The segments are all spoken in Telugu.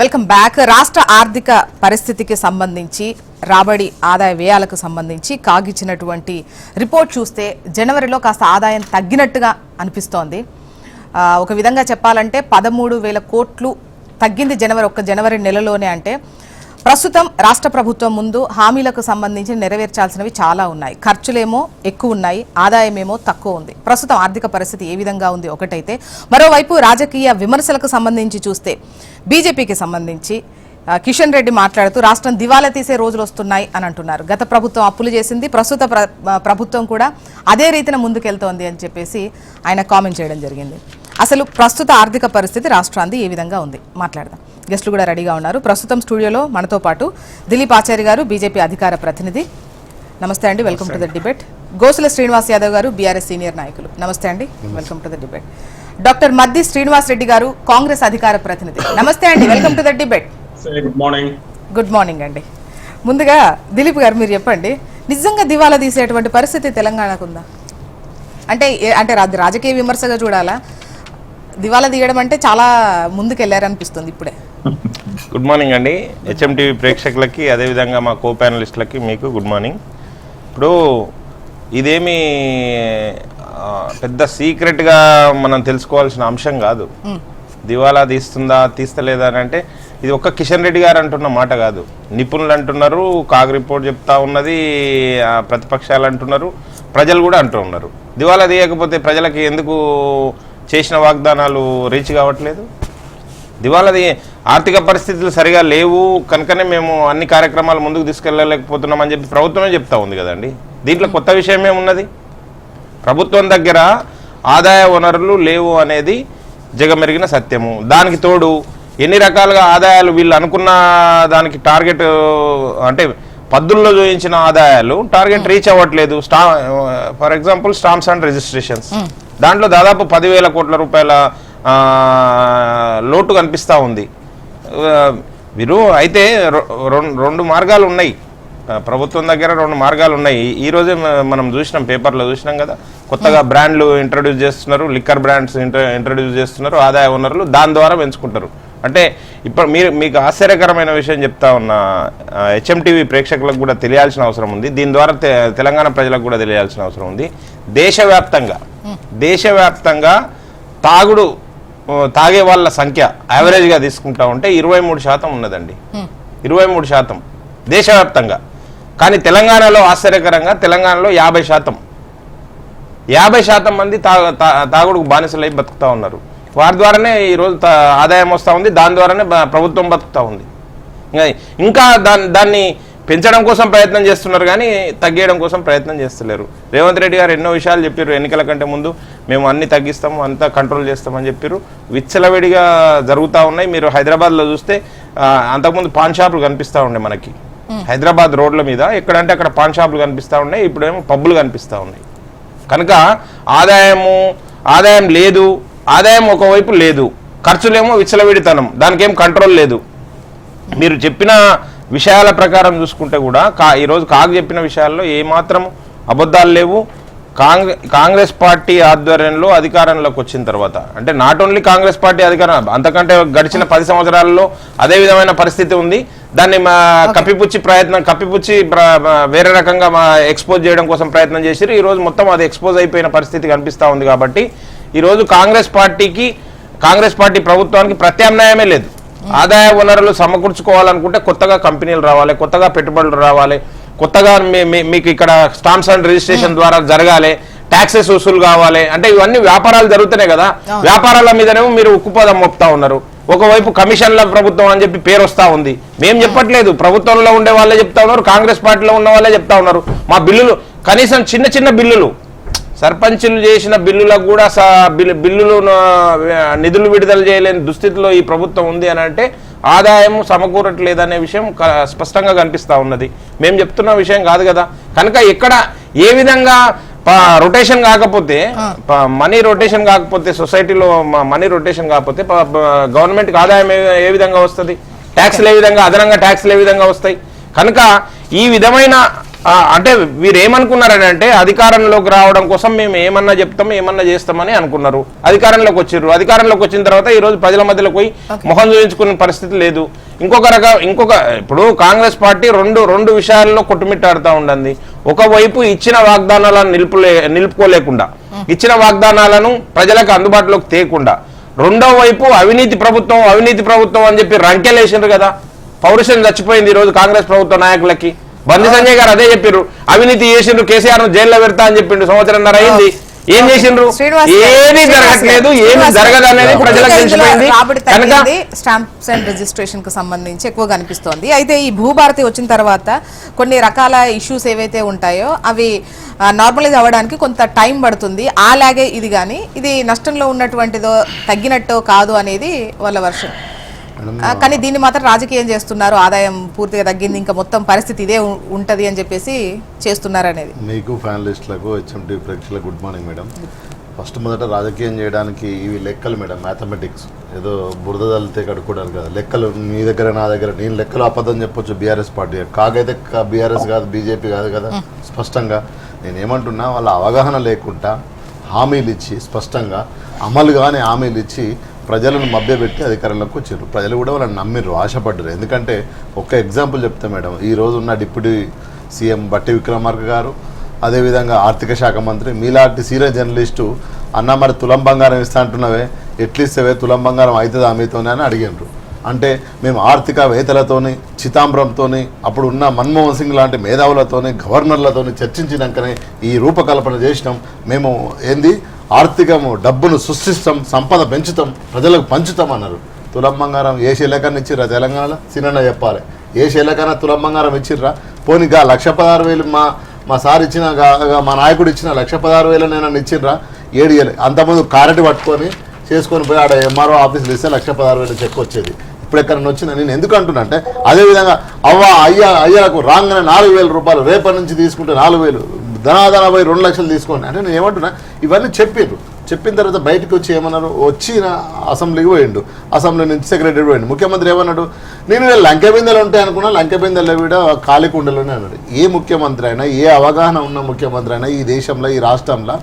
Welcome back. రాష్ట్ర ఆర్థిక పరిస్థితికి సంబంధించి రాబడి ఆదాయ వ్యయాలకు సంబంధించి కాగిచ్చినటువంటి రిపోర్ట్ చూస్తే జనవరిలో కాస్త ఆదాయం తగ్గినట్టుగా అనిపిస్తోంది. ఒక విధంగా చెప్పాలంటే 13,000 కోట్లు తగ్గింది జనవరి నెలలోనే. అంటే ప్రస్తుతం రాష్ట్ర ప్రభుత్వం ముందు హామీలకు సంబంధించి నెరవేర్చాల్సినవి చాలా ఉన్నాయి. ఖర్చులేమో ఎక్కువ ఉన్నాయి, ఆదాయమేమో తక్కువ ఉంది. ప్రస్తుతం ఆర్థిక పరిస్థితి ఏ విధంగా ఉంది ఒకటైతే, మరోవైపు రాజకీయ విమర్శలకు సంబంధించి చూస్తే బీజేపీకి సంబంధించి కిషన్ రెడ్డి మాట్లాడుతూ రాష్ట్రం దివాలా తీసే రోజులు వస్తున్నాయి అని అంటున్నారు. గత ప్రభుత్వం అప్పులు చేసింది, ప్రస్తుత ప్రభుత్వం కూడా అదే రీతిన ముందుకెళ్తోంది అని చెప్పేసి ఆయన కామెంట్ చేయడం జరిగింది. అసలు ప్రస్తుత ఆర్థిక పరిస్థితి రాష్ట్రాంది ఏ విధంగా ఉంది మాట్లాడదాం. గెస్టులు కూడా రెడీగా ఉన్నారు. ప్రస్తుతం స్టూడియోలో మనతో పాటు దిలీప్ ఆచార్య గారు, బీజేపీ అధికార ప్రతినిధి. నమస్తే అండి, welcome to the debate. Gosula Srinivas Yadav గారు, బీఆర్ఎస్ సీనియర్ నాయకులు. నమస్తే అండి, welcome to the debate. Doctor Maddi Srinivas Reddy గారు, కాంగ్రెస్ అధికార ప్రతినిధి. నమస్తే అండి, welcome to the debate. Good morning అండి. ముందుగా దిలీప్ గారు మీరు చెప్పండి, నిజంగా దివాలా తీసేటువంటి పరిస్థితి తెలంగాణకు ఉందా? అంటే రాజకీయ విమర్శగా చూడాలా? దివాలా తీయడం అంటే చాలా ముందుకెళ్లారనిపిస్తుంది ఇప్పుడే. గుడ్ మార్నింగ్ అండి హెచ్ఎంటీవీ ప్రేక్షకులకి, అదేవిధంగా మా కో ప్యానలిస్టులకి మీకు గుడ్ మార్నింగ్. ఇప్పుడు ఇదేమి పెద్ద సీక్రెట్గా మనం తెలుసుకోవాల్సిన అంశం కాదు. దివాలా తీస్తుందా తీస్తలేదా అని అంటే ఇది ఒక్క కిషన్ రెడ్డి గారు అంటున్న మాట కాదు. నిపుణులు అంటున్నారు, కాగ్ రిపోర్ట్ చెప్తా ఉన్నది, ప్రతిపక్షాలు అంటున్నారు, ప్రజలు కూడా అంటూ ఉన్నారు. దివాలా తీయకపోతే ప్రజలకి ఎందుకు చేసిన వాగ్దానాలు రీచ్ కావట్లేదు? దివాలాది ఆర్థిక పరిస్థితులు సరిగా లేవు కనుకనే మేము అన్ని కార్యక్రమాలు ముందుకు తీసుకెళ్ళలేకపోతున్నామని చెప్పి ప్రభుత్వమే చెప్తా ఉంది కదండి. దీంట్లో కొత్త విషయం ఏమున్నది? ప్రభుత్వం దగ్గర ఆదాయ వనరులు లేవు అనేది జగమెరిగిన సత్యము. దానికి తోడు ఎన్ని రకాలుగా ఆదాయాలు వీళ్ళు అనుకున్న దానికి టార్గెట్ అంటే పద్దుల్లో చూపించిన ఆదాయాలు టార్గెట్ రీచ్ అవ్వట్లేదు. For example stamps and registrations, దాంట్లో దాదాపు 10,000 కోట్ల రూపాయల లోటు కనిపిస్తూ ఉంది. వీరు అయితే రెండు మార్గాలు ఉన్నాయి ప్రభుత్వం దగ్గర, 2 మార్గాలు ఉన్నాయి. ఈరోజే మనం చూసినాం, పేపర్లో చూసినాం కదా, కొత్తగా బ్రాండ్లు ఇంట్రడ్యూస్ చేస్తున్నారు, లిక్కర్ బ్రాండ్స్ ఇంట్రడ్యూస్ చేస్తున్నారు, ఆదాయ వనరులు దాని ద్వారా పెంచుకుంటారు. అంటే ఇప్పుడు మీకు ఆశ్చర్యకరమైన విషయం చెప్తా ఉన్న హెచ్ఎంటీవీ ప్రేక్షకులకు కూడా తెలియాల్సిన అవసరం ఉంది. దీని ద్వారా తెలంగాణ ప్రజలకు కూడా తెలియాల్సిన అవసరం ఉంది. దేశవ్యాప్తంగా తాగే వాళ్ళ సంఖ్య యావరేజ్గా తీసుకుంటా ఉంటే 23% ఉన్నదండి. 23% దేశవ్యాప్తంగా. కానీ తెలంగాణలో ఆశ్చర్యకరంగా తెలంగాణలో 50% మంది తాగుడుకు బానిసలై బతుకుతూ ఉన్నారు. వారి ద్వారానే ఈరోజు ఆదాయం వస్తూ ఉంది, దాని ద్వారానే ప్రభుత్వం బతుకుతూ ఉంది. ఇంకా దాన్ని పెంచడం కోసం ప్రయత్నం చేస్తున్నారు కానీ తగ్గేయడం కోసం ప్రయత్నం చేస్తలేరు. రేవంత్ రెడ్డి గారు ఎన్నో విషయాలు చెప్పారు. ఎన్నికల కంటే ముందు మేము అన్ని తగ్గిస్తాము, అంతా కంట్రోల్ చేస్తామని చెప్పారు. విచ్చలవిడిగా జరుగుతూ ఉన్నాయి. మీరు హైదరాబాద్లో చూస్తే అంతకుముందు పాన్ షాపులు కనిపిస్తూ ఉండే మనకి. హైదరాబాద్ రోడ్ల మీద ఎక్కడంటే అక్కడ పాన్ షాపులు కనిపిస్తూ ఉన్నాయి, ఇప్పుడేమో పబ్బులు కనిపిస్తూ ఉన్నాయి. కనుక ఆదాయం లేదు, ఆదాయం ఒకవైపు లేదు, ఖర్చులేమో విచ్చలవిడితనం, దానికేం కంట్రోల్ లేదు. మీరు చెప్పిన విషయాల ప్రకారం చూసుకుంటే కూడా ఈరోజు కాగ్ చెప్పిన విషయాల్లో ఏమాత్రం అబద్ధాలు లేవు. కాంగ్రెస్ పార్టీ ఆధ్వర్యంలో అధికారంలోకి వచ్చిన తర్వాత, అంటే నాట్ ఓన్లీ కాంగ్రెస్ పార్టీ అధికారం, అంతకంటే గడిచిన 10 సంవత్సరాల్లో అదే విధమైన పరిస్థితి ఉంది. దాన్ని కప్పిపుచ్చి వేరే రకంగా ఎక్స్పోజ్ చేయడం కోసం ప్రయత్నం చేశారు. ఈరోజు మొత్తం అది ఎక్స్పోజ్ అయిపోయిన పరిస్థితి కనిపిస్తూ ఉంది. కాబట్టి ఈరోజు కాంగ్రెస్ పార్టీ ప్రభుత్వానికి ప్రత్యామ్నాయమే లేదు. ఆదాయ వనరులు సమకూర్చుకోవాలనుకుంటే కొత్తగా కంపెనీలు రావాలి, కొత్తగా పెట్టుబడులు రావాలి, కొత్తగా మీకు ఇక్కడ స్టాంప్స్ అండ్ రిజిస్ట్రేషన్ ద్వారా జరగాలి, ట్యాక్సెస్ వసూలు కావాలి. అంటే ఇవన్నీ వ్యాపారాలు జరుగుతున్నాయి కదా, వ్యాపారాల మీదనేమో మీరు ఉక్కుపదం మోపుతా ఉన్నారు. ఒకవైపు కమిషన్ల ప్రభుత్వం అని చెప్పి పేరు వస్తూ ఉంది. మేము చెప్పట్లేదు, ప్రభుత్వంలో ఉండే వాళ్ళే చెప్తా ఉన్నారు, కాంగ్రెస్ పార్టీలో ఉన్న వాళ్ళే చెప్తా ఉన్నారు. మా బిల్లులు కనీసం చిన్న బిల్లులు, సర్పంచులు చేసిన బిల్లులకు కూడా బిల్లులు నిధులు విడుదల చేయలేని దుస్థితిలో ఈ ప్రభుత్వం ఉంది అని అంటే ఆదాయం సమకూరట్లేదనే విషయం స్పష్టంగా కనిపిస్తూ ఉన్నది. మేము చెప్తున్న విషయం కాదు కదా. కనుక ఎక్కడ ఏ విధంగా రొటేషన్ కాకపోతే, మనీ రొటేషన్ కాకపోతే, సొసైటీలో మనీ రొటేషన్ కాకపోతే గవర్నమెంట్కి ఆదాయం ఏ విధంగా వస్తుంది? ట్యాక్స్లు ఏ విధంగా, అదనంగా ట్యాక్స్లు ఏ విధంగా వస్తాయి? కనుక ఈ విధమైన అంటే వీరు ఏమనుకున్నారని అంటే అధికారంలోకి రావడం కోసం మేము ఏమన్నా చెప్తాం ఏమన్నా చేస్తామని అనుకున్నారు. అధికారంలోకి వచ్చారు. అధికారంలోకి వచ్చిన తర్వాత ఈ రోజు ప్రజల మధ్యలో పోయి మొహం చూపించుకునే పరిస్థితి లేదు. ఇంకొక ఇప్పుడు కాంగ్రెస్ పార్టీ రెండు విషయాల్లో కొట్టుమిట్టాడుతూ ఉండండి. ఒకవైపు ఇచ్చిన వాగ్దానాలను నిలుపుకోలేకుండా, ఇచ్చిన వాగ్దానాలను ప్రజలకు అందుబాటులోకి తేకుండా, రెండో వైపు అవినీతి ప్రభుత్వం అని చెప్పి రంకెలేసిండ్రు కదా. పౌరుషం చచ్చిపోయింది ఈ రోజు కాంగ్రెస్ ప్రభుత్వ నాయకులకి. బండి సంజయ్ గారు అదే చెప్పారు, అవినీతి చేసిండ్రు, కేసీఆర్ ను జైల్లో పెడతా అని చెప్పిండు. సంవత్సరంన్నర అయింది, ఏం చేసిండ్రు? ఏమీ జరగట్లేదు, ఏమి జరగదు అనేది ప్రజలకు తెలిసిపోయింది. స్టాంప్స్ అండ్ రిజిస్ట్రేషన్ కు సంబంధించి ఎక్కువగా అనిపిస్తోంది. అయితే ఈ భూభారతి వచ్చిన తర్వాత కొన్ని రకాల ఇష్యూస్ ఏవైతే ఉంటాయో అవి నార్మలైజ్ అవ్వడానికి కొంత టైం పడుతుంది. అలాగే ఇది కానీ ఇది నష్టంలో ఉన్నటువంటిదో తగ్గినట్టో కాదు అనేది వాళ్ళ వర్షం. కానీ దీన్ని మాత్రం రాజకీయం చేస్తున్నారు, ఆదాయం పూర్తిగా తగ్గింది, ఇంకా మొత్తం పరిస్థితి ఇదే ఉంటది అని చెప్పేసి చేస్తున్నారు అనేది. మీకు ఫ్యానలిస్టులకు హెచ్ఎంటీ ప్రేక్షకులకు గుడ్ మార్నింగ్ మేడం. ఫస్ట్ మొదట రాజకీయం చేయడానికి ఇవి లెక్కలు మేడం, మ్యాథమెటిక్స్. ఏదో బురద తల్లితే కడుక్కోవడానికి కదా లెక్కలు. మీ దగ్గర నా దగ్గర నేను లెక్కలు అబద్ధం చెప్పొచ్చు బీఆర్ఎస్ పార్టీ, కాకైతే బీఆర్ఎస్ కాదు బీజేపీ కాదు కదా. స్పష్టంగా నేనేమంటున్నా, వాళ్ళ అవగాహన లేకుండా హామీలు ఇచ్చి స్పష్టంగా అమలు కానీ హామీలు ఇచ్చి ప్రజలను మభ్యపెట్టి అధికారంలోకి వచ్చారు. ప్రజలు కూడా వాళ్ళని నమ్మిర్రు, ఆశపడ్డారు. ఎందుకంటే ఒక ఎగ్జాంపుల్ చెప్తా మేడం, ఈ రోజు ఉన్న డిప్యూటీ సీఎం బట్టి విక్రమార్క గారు, అదేవిధంగా ఆర్థిక శాఖ మంత్రి మీలాంటి సీనియర్ జర్నలిస్టు అన్న మరి తులం బంగారం ఇస్తా అంటున్నవే, ఎట్లిస్తేవే తులం బంగారం అవుతుందా మీతోనే అని అడిగినారు. అంటే మేము ఆర్థికవేత్తలతోని, చిదంబరంతోని, అప్పుడు ఉన్న మన్మోహన్ సింగ్ లాంటి మేధావులతోని, గవర్నర్లతోని చర్చించినాకనే ఈ రూపకల్పన చేసినాం. మేము ఏంది ఆర్థికము డబ్బును సృష్టిస్తాం, సంపద పెంచుతాం, ప్రజలకు పంచుతాం అన్నారు. తులం బంగారం ఏ శైలకన్నా ఇచ్చిర్రా తెలంగాణలో? సినన్న చెప్పాలి, ఏ శైలకన్నా తులం బంగారం ఇచ్చిర్రా? పోనీగా 1,16,000 మా సార్ ఇచ్చిన, మా నాయకుడు ఇచ్చిన 1,16,000 నేను ఇచ్చిర్రా? ఏడియలే. అంతకుముందు కారెట్ పట్టుకొని చేసుకొని పోయి ఆడ ఎంఆర్ఓ ఆఫీసులు ఇస్తే 1,16,000 చెక్ వచ్చేది. ఇప్పుడు ఎక్కడన్నా వచ్చిందా? నేను ఎందుకు అంటున్నా అంటే, అదేవిధంగా అయ్యలకు రాగానే 4,000 రూపాయలు రేపటి నుంచి తీసుకుంటే 4,000 ధనాధన పోయి 2 లక్షలు తీసుకోండి అంటే నేను ఏమంటున్నా, ఇవన్నీ చెప్పిన తర్వాత బయటకు వచ్చి ఏమన్నారు, వచ్చిన అసెంబ్లీకి పోయిండు, అసెంబ్లీ నుంచి సెక్రటరీ పోయిండు. ముఖ్యమంత్రి ఏమన్నాడు, నేను లంకె బిందెలు ఉంటాయి అనుకున్నా, లంకె బిందెలు కూడా ఖాళీ కుండలోనే అన్నాడు. ఏ ముఖ్యమంత్రి అయినా, ఏ అవగాహన ఉన్న ముఖ్యమంత్రి అయినా ఈ దేశంలో, ఈ రాష్ట్రంలో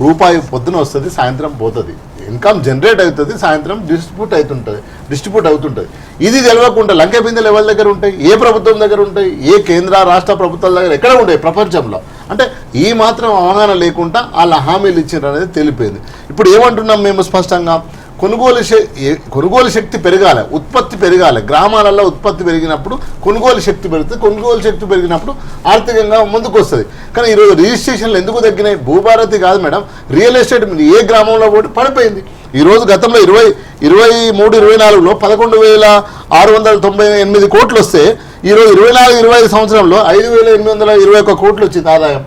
రూపాయి పొద్దున వస్తుంది, సాయంత్రం పోతుంది, ఇన్కమ్ జనరేట్ అవుతుంది, సాయంత్రం డిస్ట్రిబ్యూట్ అవుతుంటుంది. ఇది తెలియకుండా లంకె బిందెలు ఎవరి దగ్గర ఉంటాయి? ఏ ప్రభుత్వం దగ్గర ఉంటాయి? ఏ కేంద్ర రాష్ట్ర ప్రభుత్వాల దగ్గర ఎక్కడ ఉంటాయి ప్రపంచంలో? అంటే ఈ మాత్రం అవగాహన లేకుండా వాళ్ళ హామీలు ఇచ్చారు అనేది తెలిపోయింది. ఇప్పుడు ఏమంటున్నాం మేము స్పష్టంగా, కొనుగోలు శక్తి పెరగాలి, ఉత్పత్తి పెరగాలి. గ్రామాలలో ఉత్పత్తి పెరిగినప్పుడు కొనుగోలు శక్తి పెరుగుతుంది, కొనుగోలు శక్తి పెరిగినప్పుడు ఆర్థికంగా ముందుకు వస్తుంది. కానీ ఈరోజు రిజిస్ట్రేషన్లు ఎందుకు తగ్గినాయి? భూభారతి కాదు మేడం, రియల్ ఎస్టేట్ మీద ఏ గ్రామంలో కూడా పడిపోయింది. ఈరోజు గతంలో 23-24లో 11,698 కోట్లు వస్తే ఈరోజు 24-25 సంవత్సరంలో 5,821 కోట్లు వచ్చింది ఆదాయం.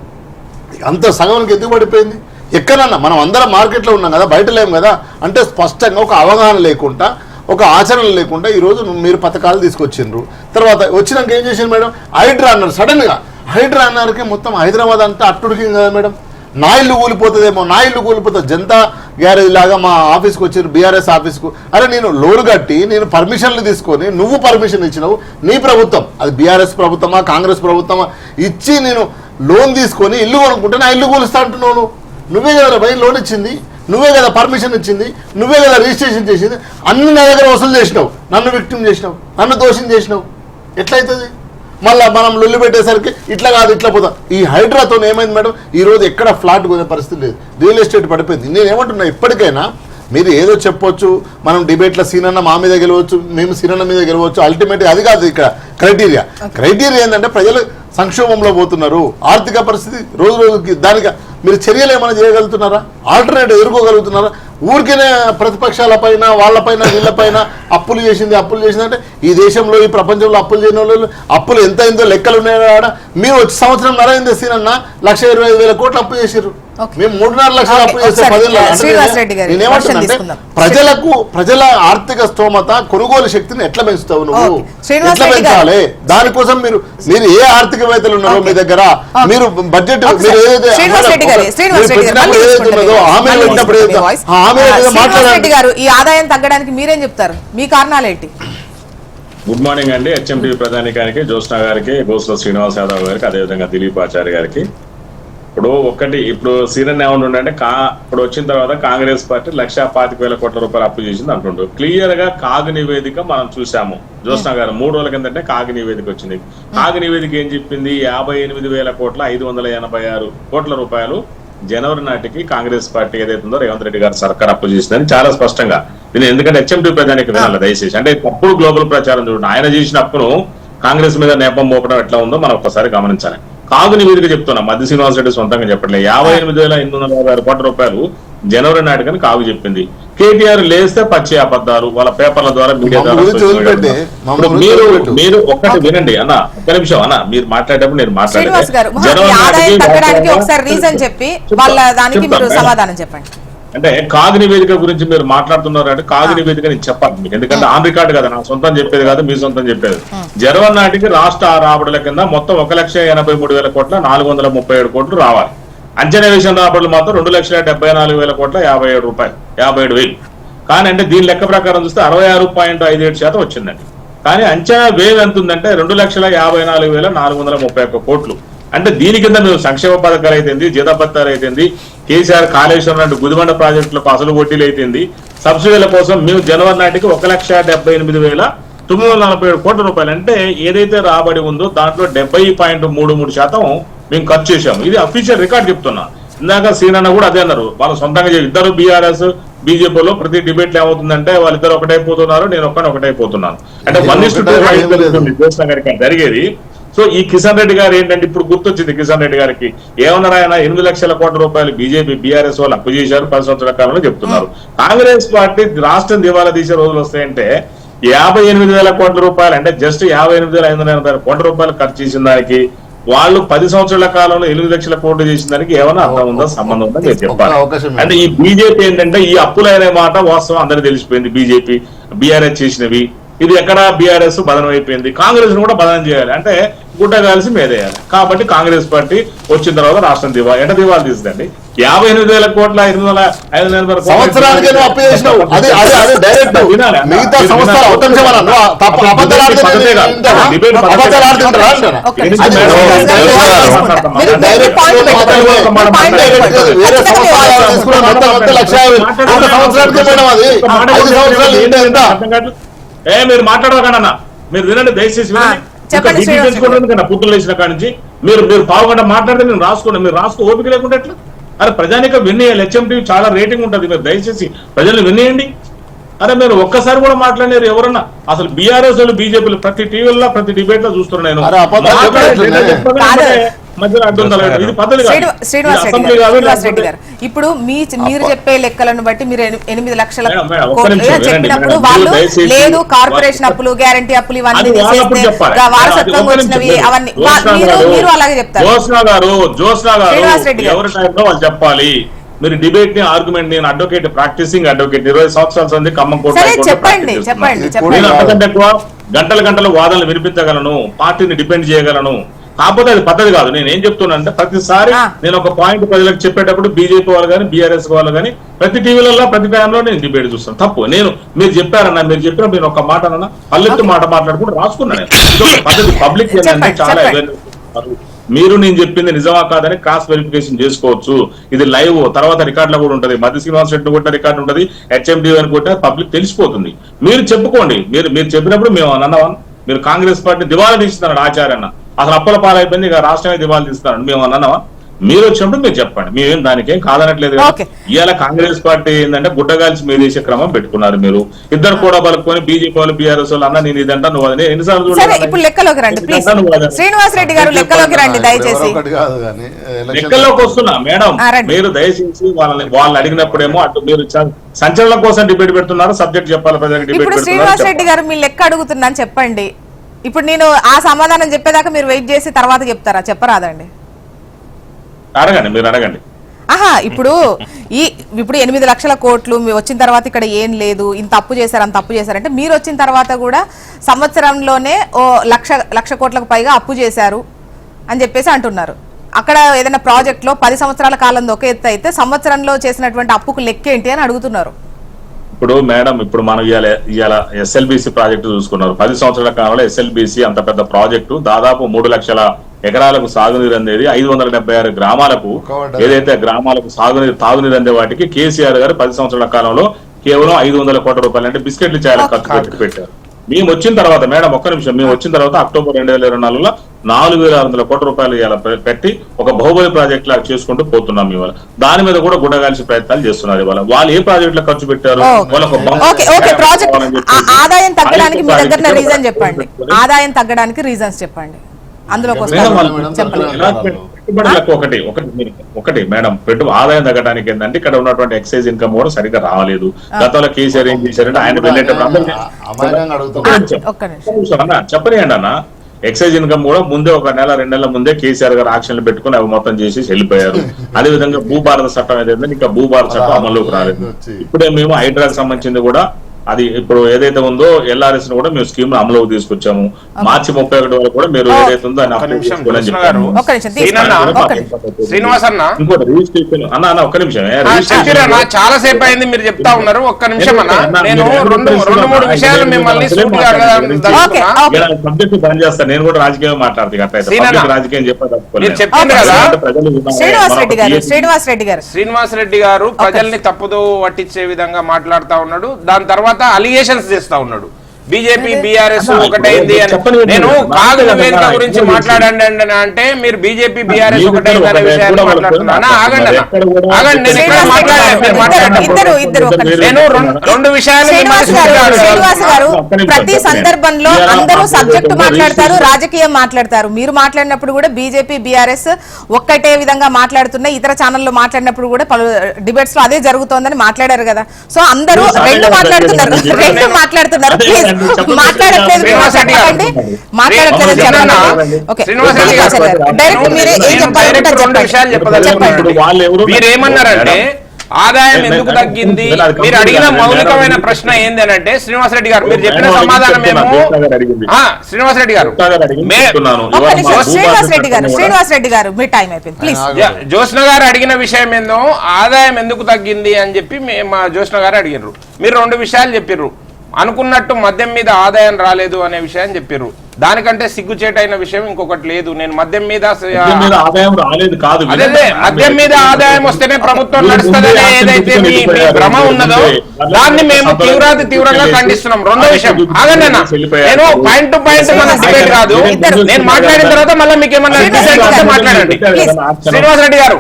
అంత సగంకి ఎందుకు పడిపోయింది? ఎక్కడన్నా మనం అందరం మార్కెట్లో ఉన్నాం కదా, బయట లేము కదా. అంటే స్పష్టంగా ఒక అవగాహన లేకుండా, ఒక ఆచరణ లేకుండా ఈరోజు మీరు పథకాలు తీసుకొచ్చిండ్రు. తర్వాత వచ్చినాక ఏం చేసిండ్రు మేడం? హైడ్రా అన్నారు. సడన్గా హైడ్రా అన్నారకి మొత్తం హైదరాబాద్ అంతా అట్టుడికింది కదా మేడం. నా ఇల్లు కూలిపోతుందేమో, నా ఇల్లు కూలిపోతుంది. జనతా గ్యారేజ్ లాగా మా ఆఫీస్కి వచ్చారు, బీఆర్ఎస్ ఆఫీస్కు. అరే నేను లోన్ కట్టి, నేను పర్మిషన్లు తీసుకొని, నువ్వు పర్మిషన్ ఇచ్చినావు, నీ ప్రభుత్వం, అది బీఆర్ఎస్ ప్రభుత్వమా కాంగ్రెస్ ప్రభుత్వమా, ఇచ్చి నేను లోన్ తీసుకొని ఇల్లు కొనుక్కుంటే నా ఇల్లు కూలుస్తా అంటున్నావు. నువ్వే కదా భయ లోన్ ఇచ్చింది, నువ్వే కదా పర్మిషన్ ఇచ్చింది, నువ్వే కదా రిజిస్ట్రేషన్ చేసింది, అన్ని నా దగ్గర వసూలు చేసినావు, నన్ను విక్టిమ్ చేసినావు, నన్ను దోషం చేసినావు. ఎట్లయితుంది? మళ్ళీ మనం లొల్లి పెట్టేసరికి ఇట్లా కాదు ఇట్లా పోతాం. ఈ హైడ్రాతో ఏమైంది మేడం? ఈరోజు ఎక్కడ ఫ్లాట్ కొనే పరిస్థితి లేదు, రియల్ ఎస్టేట్ పడిపోయింది. నేనేమంటున్నా, ఇప్పటికైనా మీరు ఏదో చెప్పొచ్చు, మనం డిబేట్లో సీనన్న మా మీద గెలవచ్చు, మేము సీనన్న మీద గెలవచ్చు, అల్టిమేట్గా అది కాదు ఇక్కడ క్రైటీరియా ఏంటంటే ప్రజలు సంక్షోభంలో పోతున్నారు, ఆర్థిక పరిస్థితి రోజు రోజుకి, దానికి మీరు చర్యలు ఏమైనా చేయగలుగుతున్నారా? ఆల్టర్నేటివ్ ఎదుర్కోగలుగుతున్నారా? ఊరికేనే ప్రతిపక్షాలపైన, వాళ్ళపైన, వీళ్ళపైన అప్పులు చేసింది అంటే ఈ దేశంలో, ఈ ప్రపంచంలో అప్పులు చేయని వాళ్ళు, అప్పులు ఎంతో లెక్కలు ఉన్నాయో. మీరు వచ్చే సంవత్సరం నరైంది సీనన్న 1,25,000 కోట్లు అప్పు చేసారు, మేము 3.5 లక్షలు అప్పు చేస్తే 10 నేనేమంటున్నానంటే, ప్రజల ఆర్థిక స్తోమత, కొనుగోలు శక్తిని ఎట్లా పెంచుతావు నువ్వు? ఎట్లా పెంచాలి? దానికోసం మీరు ఏ ఆర్థికవేత్తలు ఉన్నారో మీ దగ్గర, మీరు బడ్జెట్ మీరు ఏదైతే ఉన్నదో హామీలు పెట్టినప్పుడు గారు, ఈ ఆదాయం తగ్గడానికి మీరేం చెప్తారు? మీ కారణాలు ఏంటి? గుడ్ మార్నింగ్ అండి. హెచ్ఎండి ప్రధానికానికి, జ్యోత్స్న గారికి, గోసుల శ్రీనివాస్ యాదవ్ గారికి, అదేవిధంగా దిలీప్ ఆచార్య గారికి. ఇప్పుడు సీనియర్ ఏమంటుండే అంటే ఇప్పుడు వచ్చిన తర్వాత కాంగ్రెస్ పార్టీ 1,25,000 కోట్ల రూపాయలు అప్పు చేసింది అంటుండ్రు. క్లియర్ గా కాగు నివేదిక మనం చూసాము. జ్యోత్స్న గారు 3 రోజుల కిందంటే కాగు నివేదిక వచ్చింది. కాగు నివేదిక ఏం చెప్పింది? 58,586 కోట్ల రూపాయలు జనవరి నాటికి కాంగ్రెస్ పార్టీ ఏదైతుందో రేవంత్ రెడ్డి గారు సర్కార్ అప్పు చేసిందని చాలా స్పష్టంగా. నేను ఎందుకంటే హెచ్ఎండి ప్రధానికి వినాలి దయచేసి. అంటే తప్పుడు గ్లోబల్ ప్రచారం చూడండి. ఆయన చేసిన అప్పును కాంగ్రెస్ మీద నేపం మోపడం ఎట్లా ఉందో మనం ఒక్కసారి గమనించాలి. కాగు నివేదిక చెప్తున్నా, మధ్య శ్రీనివాస్ రెడ్డి సొంతంగా చెప్పట్లేదు. 58,856 కోట్ల రూపాయలు జనవరి నాటికని కాగు చెప్పింది. కేటీఆర్ లేస్తే పచ్చి అబద్ధాలు వాళ్ళ పేపర్ల ద్వారా మీడియా ద్వారా. మీరు ఒక్కటి వినండి అన్న, ఒక్క నిమిషం అన్న, మీరు మాట్లాడేటప్పుడు నేను మాట్లాడాను. అంటే కాగు నివేదిక గురించి మీరు మాట్లాడుతున్నారు అంటే కాగు నివేదిక నేను చెప్పాలి మీకు, ఎందుకంటే ఆన్ రికార్డు కదా, నా సొంతం చెప్పేది కాదు, మీ సొంతం చెప్పేది. జనవరి నాటికి రాష్ట్ర రాబడుల కింద మొత్తం 1,83,000 కోట్ల 437 కోట్లు రావాలి. అంచనా వేసిన రాబడులు మాత్రం 2,74,000 కోట్ల 57,000. కానీ అంటే దీని లెక్క ప్రకారం చూస్తే 66.57% వచ్చిందండి. కానీ అంచనా వేవ్ ఎంత ఉందంటే 2,54,431 కోట్లు. అంటే దీని కింద మేము సంక్షేమ పథకాలు అయితేంది, జీతభత్యాలు అయితేంది, కేసీఆర్ కాళేశ్వరం లాంటి గుదిబండ ప్రాజెక్టులకు అసలు వడ్డీలు అయితేంది, సబ్సిడీల కోసం మేము జనవరి నాటికి 1,78,947 కోట్ల రూపాయలు, అంటే ఏదైతే రాబడి ఉందో దాంట్లో 70.33% మేము ఖర్చు చేశాము. ఇది అఫీషియల్ రికార్డ్ చెప్తున్నా. ఇందాక సీనన్న కూడా అదే అన్నారు, వాళ్ళు సొంతంగా ఇద్దరు బీఆర్ఎస్ బీజేపీలో ప్రతి డిబేట్ లో ఏమవుతుందంటే వాళ్ళిద్దరు ఒకటైపోతున్నారు, నేను ఒకటైపోతున్నాను. అంటే 1:2 గారికి జరిగేది. సో ఈ కిషన్ రెడ్డి గారు ఏంటంటే ఇప్పుడు గుర్తొచ్చింది కిషన్ రెడ్డి గారికి. ఏమన్నారు ఆయన? 8 లక్షల కోట్ల రూపాయలు బీజేపీ బీఆర్ఎస్ వాళ్ళు అప్పు చేశారు 10 సంవత్సరాల కాలంలో చెప్తున్నారు. కాంగ్రెస్ పార్టీ రాష్ట్రం దివాలా తీసే రోజులు వస్తాయంటే 58,000 కోట్ల రూపాయలు, అంటే జస్ట్ 58,580 కోట్ల రూపాయలు ఖర్చు చేసిన దానికి వాళ్ళు 10 సంవత్సరాల కాలంలో 8 లక్షల కోట్లు చేసిన దానికి ఏమైనా అర్థం ఉందా, సంబంధం ఉందా నేను చెప్పాలి. అంటే ఈ బీజేపీ ఏంటంటే ఈ అప్పులైన మాట వాస్తవం అందరికీ తెలిసిపోయింది. బీజేపీ బీఆర్ఎస్ చేసినవి, ఇది ఎక్కడ బీఆర్ఎస్ బదనం అయిపోయింది, కాంగ్రెస్ ను కూడా బదనం చేయాలి, అంటే గుడ్డ కలిసి మేదేయాలి. కాబట్టి కాంగ్రెస్ పార్టీ వచ్చిన తర్వాత రాష్ట్రం ఎట దివాళా తీసిందండి. 58,000 కోట్ల 8,580 సంవత్సరానికి మీరు మాట్లాడకండి అన్న, మీరు వినండి దయచేసి వినండి. పుట్టులు వేసిన కాడి నుంచి మీరు పావుగంట మాట్లాడితే నేను రాసుకోండి, మీరు రాసుకో ఓపిక లేకుండా ఎట్లా? అరే ప్రజానిక వినేయాలి, హెచ్ఎంటీ చాలా రేటింగ్ ఉంటుంది, మీరు దయచేసి ప్రజలు వినేయండి. అరే మీరు ఒక్కసారి కూడా మాట్లాడారు ఎవరన్నా? అసలు బీఆర్ఎస్ వాళ్ళు బీజేపీలు ప్రతి టీవీలో ప్రతి డిబేట్ లో చూస్తున్నాను నేను. ఇప్పుడు మీరు చెప్పే లెక్కలను బట్టి మీరు 8 లక్షల చెప్పినప్పుడు వాళ్ళు లేదు కార్పొరేషన్ అప్పులు, గ్యారంటీ అప్పులు ఇవన్నీ వారసత్వం వచ్చినవి అవన్నీ మీరు అలాగే చెప్తారు. జ్యోత్స్న గారు ఎవరి టైంలో వాళ్ళు చెప్పాలి. మీరు డిబేట్ ని ఆర్గ్యుమెంట్, నేను అడ్వకేట్, ప్రాక్టీసింగ్ అడ్వకేట్, 20 సంవత్సరాల ఖమ్మం కోర్టు నేను అంతకంటే ఎక్కువ గంటలు వాదనలు వినిపించగలను, పార్టీని డిపెండ్ చేయగలను. కాకపోతే అది పద్ధతి కాదు. నేను ఏం చెప్తున్నానంటే ప్రతిసారి నేను ఒక పాయింట్ ప్రజలకు చెప్పేటప్పుడు బీజేపీ వాళ్ళు కానీ బీఆర్ఎస్ వాళ్ళు కానీ ప్రతి టీవీలలో ప్రతి టైంలో నేను డిబేట్ చూస్తాను. తప్పు. మీరు చెప్పారన్నా, మీరు చెప్పిన మీరు ఒక మాట అన్నా పల్లెత్తు మాట మాట్లాడుకుంటూ రాసుకున్నాను. ఇది ఒక పద్ధతి. పబ్లిక్ ఏంటంటే చాలా మీరు నేను చెప్పింది నిజమా కాదని క్రాస్ వెరిఫికేషన్ చేసుకోవచ్చు. ఇది లైవ్, తర్వాత రికార్డులో కూడా ఉంటుంది. మధ్య శ్రీనివాస్ రెడ్డి కొట్టిన రికార్డు ఉంటుంది, హెచ్ఎండి అని కొట్టిన పబ్లిక్ తెలిసిపోతుంది. మీరు చెప్పుకోండి. మీరు చెప్పినప్పుడు మేము అన్నవా? మీరు కాంగ్రెస్ పార్టీ దివాళా తీస్తున్నాడు ఆచార్యన్న, అసలు అప్పుల పాలైపోయింది, ఇక రాష్ట్రమే దివాళా తీస్తున్నాడు మేము అన్నవా? మీరు వచ్చినప్పుడు మీరు చెప్పండి, మేమేం దానికేం కాదనట్లేదు. ఇవాళ కాంగ్రెస్ పార్టీ ఏంటంటే గుడ్డగాల్చి మీద వేసే క్రమం పెట్టుకున్నారు. మీరు ఇద్దరు కూడా బలుకొని బీజేపీ వాళ్ళు బీఆర్ఎస్ వాళ్ళు అన్న నేను ఇదంటా నువ్వు అదే ఎన్నిసార్లు లెక్కల్లోకి వస్తున్నా మేడం. మీరు దయచేసి వాళ్ళు అడిగినప్పుడేమో అటు మీరు సంచలనం కోసం డిబేట్ పెడుతున్నారు, సబ్జెక్ట్ చెప్పాలి ప్రజలకు డిబేట్ పెడుతున్నారు. శ్రీనివాస్ రెడ్డి గారు మీ లెక్క అడుగుతున్నాను చెప్పండి. ఇప్పుడు నేను ఆ సమాధానం చెప్పేదాకా మీరు వెయిట్ చేసి తర్వాత చెప్తారా? చెప్పరాదండి, అడగండి, మీరు అడగండి. ఇప్పుడు 8 లక్షల కోట్లు వచ్చిన తర్వాత ఇక్కడ ఏం లేదు, ఇంత అప్పు చేశారు అంత అప్పు చేశారంటే మీరు వచ్చిన తర్వాత కూడా సంవత్సరంలోనే ఓ లక్ష కోట్లకు పైగా అప్పు చేశారు అని చెప్పేసి అంటున్నారు. అక్కడ ఏదైనా ప్రాజెక్ట్ లో 10 సంవత్సరాల కాలం ఒక ఎత్తు అయితే సంవత్సరంలో చేసినటువంటి అప్పుకు లెక్క ఏంటి అని అడుగుతున్నారు. ఇప్పుడు మేడం ఇప్పుడు మనం ఇవాళ ఎస్ఎల్బిసి ప్రాజెక్టు చూసుకున్నారు. 10 సంవత్సరాల కాలంలో ఎస్ఎల్బిసి అంత పెద్ద ప్రాజెక్టు దాదాపు 3 లక్షల ఎకరాలకు సాగునీరు అందేది. 576 గ్రామాలకు ఏదైతే గ్రామాలకు తాగునీరు అందే వాటికి కేసీఆర్ గారు 10 సంవత్సరాల కాలంలో కేవలం 500 కోట్ల రూపాయలు అంటే బిస్కెట్లు చేయాలి ఖర్చు పెట్టారు. మేము వచ్చిన తర్వాత మేడం ఒక్క నిమిషం, మేము వచ్చిన తర్వాత అక్టోబర్ 2024లో 4600 కోట్ల రూపాయలు పెట్టి ఒక బాహుబలి ప్రాజెక్ట్ లాగా చేసుకుంటూ పోతున్నాం. ఇవాళ దాని మీద కూడా గుడ్డగాల్సి ప్రయత్నాలు చేస్తున్నారు. ఇవాళ వాళ్ళు ఏ ప్రాజెక్ట్ లో ఖర్చు పెట్టారు? ఆదాయం తగ్గడానికి మీ దగ్గర రీజన్ చెప్పండి. ఆదాయం తగ్గడానికి రీజన్స్ చెప్పండి. అందులో పెట్టుబడులకు ఒకటి మేడం ఆదాయం తగ్గడానికి ఏంటంటే ఇక్కడ ఉన్నటువంటి ఎక్సైజ్ ఇన్కమ్ కూడా సరిగ్గా రాలేదు. గతంలో కేసీఆర్ ఏం చేశారంటే ఆయన వెళ్ళేటప్పుడు చెప్పనియండి అన్న, ఎక్సైజ్ ఇన్కమ్ కూడా ముందే 1 నెల 2 నెలల ముందే కేసీఆర్ గారు ఆక్షన్లు పెట్టుకుని అవి మొత్తం చేసి వెళ్ళిపోయారు. అదే విధంగా భూభారత చట్టం ఏదైతే ఇంకా భూభారత చట్టం అమల్లోకి రాలేదు. ఇప్పుడే మేము హైడ్రాకి సంబంధించింది కూడా అది ఇప్పుడు ఏదైతే ఉందో ఎల్ఆర్ఎస్ కూడా మేము స్కీమ్ అమలులోకి తీసుకొచ్చాము. మార్చి 31 వరకు కూడా మీరు ఏదైతే ఉందో ఇంకోటి రిజిస్ట్రేషన్ అన్న ఒక్క నిమిషం చాలా సేపు అయింది మీరు చెప్తా ఉన్నారు. ఒక్క నిమిషం అన్న, నేను 2-3 విషయాలు మిమ్మల్ని సబ్జెక్ట్ బంద్ చేస్తాను. నేను కూడా రాజకీయం మాట్లాడుతాను. రాజకీయం శ్రీనివాస్ రెడ్డి గారు ప్రజల్ని తప్పుదో పట్టించే విధంగా మాట్లాడుతా ఉన్నాడు. దాని తర్వాత అలిగేషన్స్ చేస్తా ఉన్నాడు. బీజేపీ బీఆర్ఎస్ ఒకటైంది అని. నేను కాదు వేదిక గురించి మాట్లాడండి అంటే మీరు బీజేపీ బీఆర్ఎస్ ఒకటైంది అనే విషయాన్ని మాట్లాడుతున్నాను. ఆగండి ఆగండి, నేను ఇక్కడ నేను 2 విషయాలు ప్రతి సందర్భంలో అందరూ సబ్జెక్ట్ మాట్లాడతారు, రాజకీయం మాట్లాడతారు. మీరు మాట్లాడినప్పుడు కూడా బీజేపీ బీఆర్ఎస్ ఒక్కటే విధంగా మాట్లాడుతున్నాయి. ఇతర ఛానల్లో మాట్లాడినప్పుడు కూడా పలు డిబేట్స్ లో అదే జరుగుతోందని మాట్లాడారు కదా. సో అందరూ రెండు మాట్లాడుతున్నారు ప్లీజ్ మాట్లాడట్లేదు మీరేమన్నారంటే ఆదాయం ఎందుకు తగ్గింది? మీరు అడిగిన మౌలికమైన ప్రశ్న ఏంది అంటే శ్రీనివాసరెడ్డి గారు మీరు చెప్పిన సమాధానం శ్రీనివాసరెడ్డి గారు మీ టైం అయిపోయింది ప్లీజ్. జ్యోత్స్న గారు అడిగిన విషయం ఏందో ఆదాయం ఎందుకు తగ్గింది అని చెప్పి మా జ్యోత్స్న గారు అడిగినారు. మీరు 2 విషయాలు చెప్పిర్రు. అనుకున్నట్టు మద్యం మీద ఆదాయం రాలేదు అనే విషయం చెప్పారు. దానికంటే సిగ్గుచేటైన విషయం ఇంకొకటి లేదు. నేను మద్యం మీద ఆదాయం రాలేదు కాదు, అదే మద్యం మీద ఆదాయం వస్తేనే ప్రభుత్వం నడుస్తుందనే ఏదైతే మీ భ్రమ ఉన్నదో దాన్ని మేము తీవ్రంగా ఖండిస్తున్నాం. 2వ విషయం ఆగండి అన్న, నేను పాయింట్ టు పాయింట్ మన డిబేట్ కాదు. నేను మాట్లాడిన తర్వాత మళ్ళీ మీకు ఏమన్నా మాట్లాడండి. శ్రీనివాసరెడ్డి గారు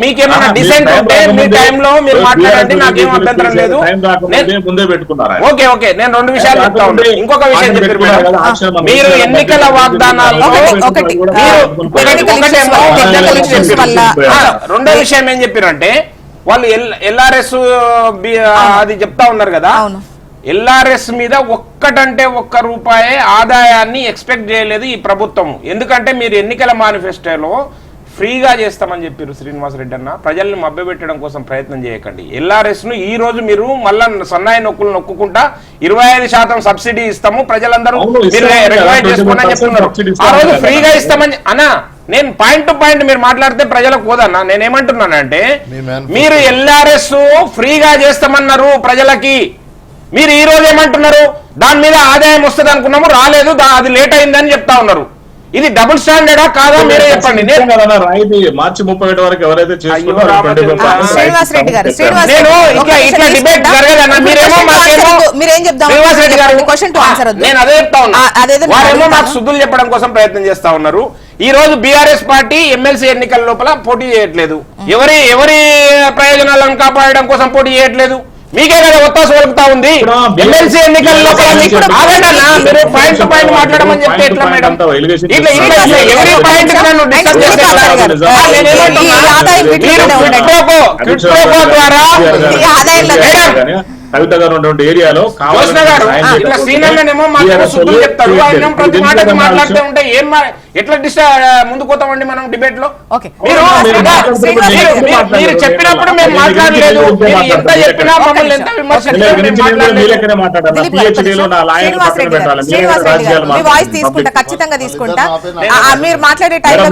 మీకేమైనా డిసెంట్ ఉంటే మీ టైంలో మీరు మాట్లాడండి, నాకేం అభ్యంతరం లేదు. ఓకే ఓకే, నేను 2 విషయాలు చెప్తా ఉన్నాను. ఇంకొక విషయం చెప్పారు మేడం, మీరు ఎన్నికల వాగ్దానాల్లో 2వ విషయం ఏం చెప్పారంటే వాళ్ళు ఎల్ఆర్ఎస్ అది చెప్తా ఉన్నారు కదా, ఎల్ఆర్ఎస్ మీద ఒక్క రూపాయి ఆదాయాన్ని ఎక్స్పెక్ట్ చేయలేదు ఈ ప్రభుత్వం. ఎందుకంటే మీరు ఎన్నికల మేనిఫెస్టోలో ఫ్రీగా చేస్తామని చెప్పారు శ్రీనివాసరెడ్డి అన్న. ప్రజల్ని మభ్యపెట్టడం కోసం ప్రయత్నం చేయకండి. ఎల్ఆర్ఎస్ ను ఈ రోజు మీరు మళ్ళా సన్నాయి నొక్కులు నొక్కుంటా 25% సబ్సిడీ ఇస్తాము, ప్రజలందరూ మీరు రిక్వైర్ చేసుకోండి అని చెప్తున్నారు. ఆ రోజు ఫ్రీగా ఇస్తామని అన్నా, నేను పాయింట్ టు పాయింట్ మీరు మాట్లాడితే ప్రజలకు పోదన్నా. నేనేమంటున్నానంటే మీరు ఎల్ఆర్ఎస్ ఫ్రీగా చేస్తామన్నారు ప్రజలకి, మీరు ఈ రోజు ఏమంటున్నారు దాని మీద ఆదాయం వస్తుంది అనుకున్నాము, రాలేదు, అది లేట్ అయిందని చెప్తా ఉన్నారు. ఇది డబుల్ స్టాండర్డా కాదా మీరే చెప్పండి. మార్చి 31 వరకు ఎవరైతే నేను అదే చెప్తా ఉన్నా, వారేమో మాకు శుద్ధులు చెప్పడం కోసం ప్రయత్నం చేస్తా ఉన్నారు. ఈ రోజు బీఆర్ఎస్ పార్టీ ఎమ్మెల్సీ ఎన్నికల లోపల పోటీ చేయట్లేదు. ఎవరి ప్రయోజనాలను కాపాడడం కోసం పోటీ చేయట్లేదు. మీకే కదా ఒత్తాసు వలుకుతా ఉంది. ఎమ్మెల్సీ ఎన్నికల లోపల మీరు పాయింట్ టు పాయింట్ మాట్లాడమని చెప్తే ఎట్లా మేడం? ఎవరి పాయింట్ నన్ను డిస్టర్బ్ చేస్తే కవిత గారు ఉన్నటువంటి ఏరియాలో మాట్లాడుతూ ఉంటే ఎట్లా ముందుకు పోతామండి మనం డిబేట్ లో? ఓకే. మీరు చెప్పినప్పుడు మేము మాట్లాడలేదు, మీరు ఎంత చెప్పినా మమ్మల్ని ఎంత విమర్శించారు వాయిస్ తీసుకుంటా, ఖచ్చితంగా తీసుకుంటా. మీరు మాట్లాడే టైంలో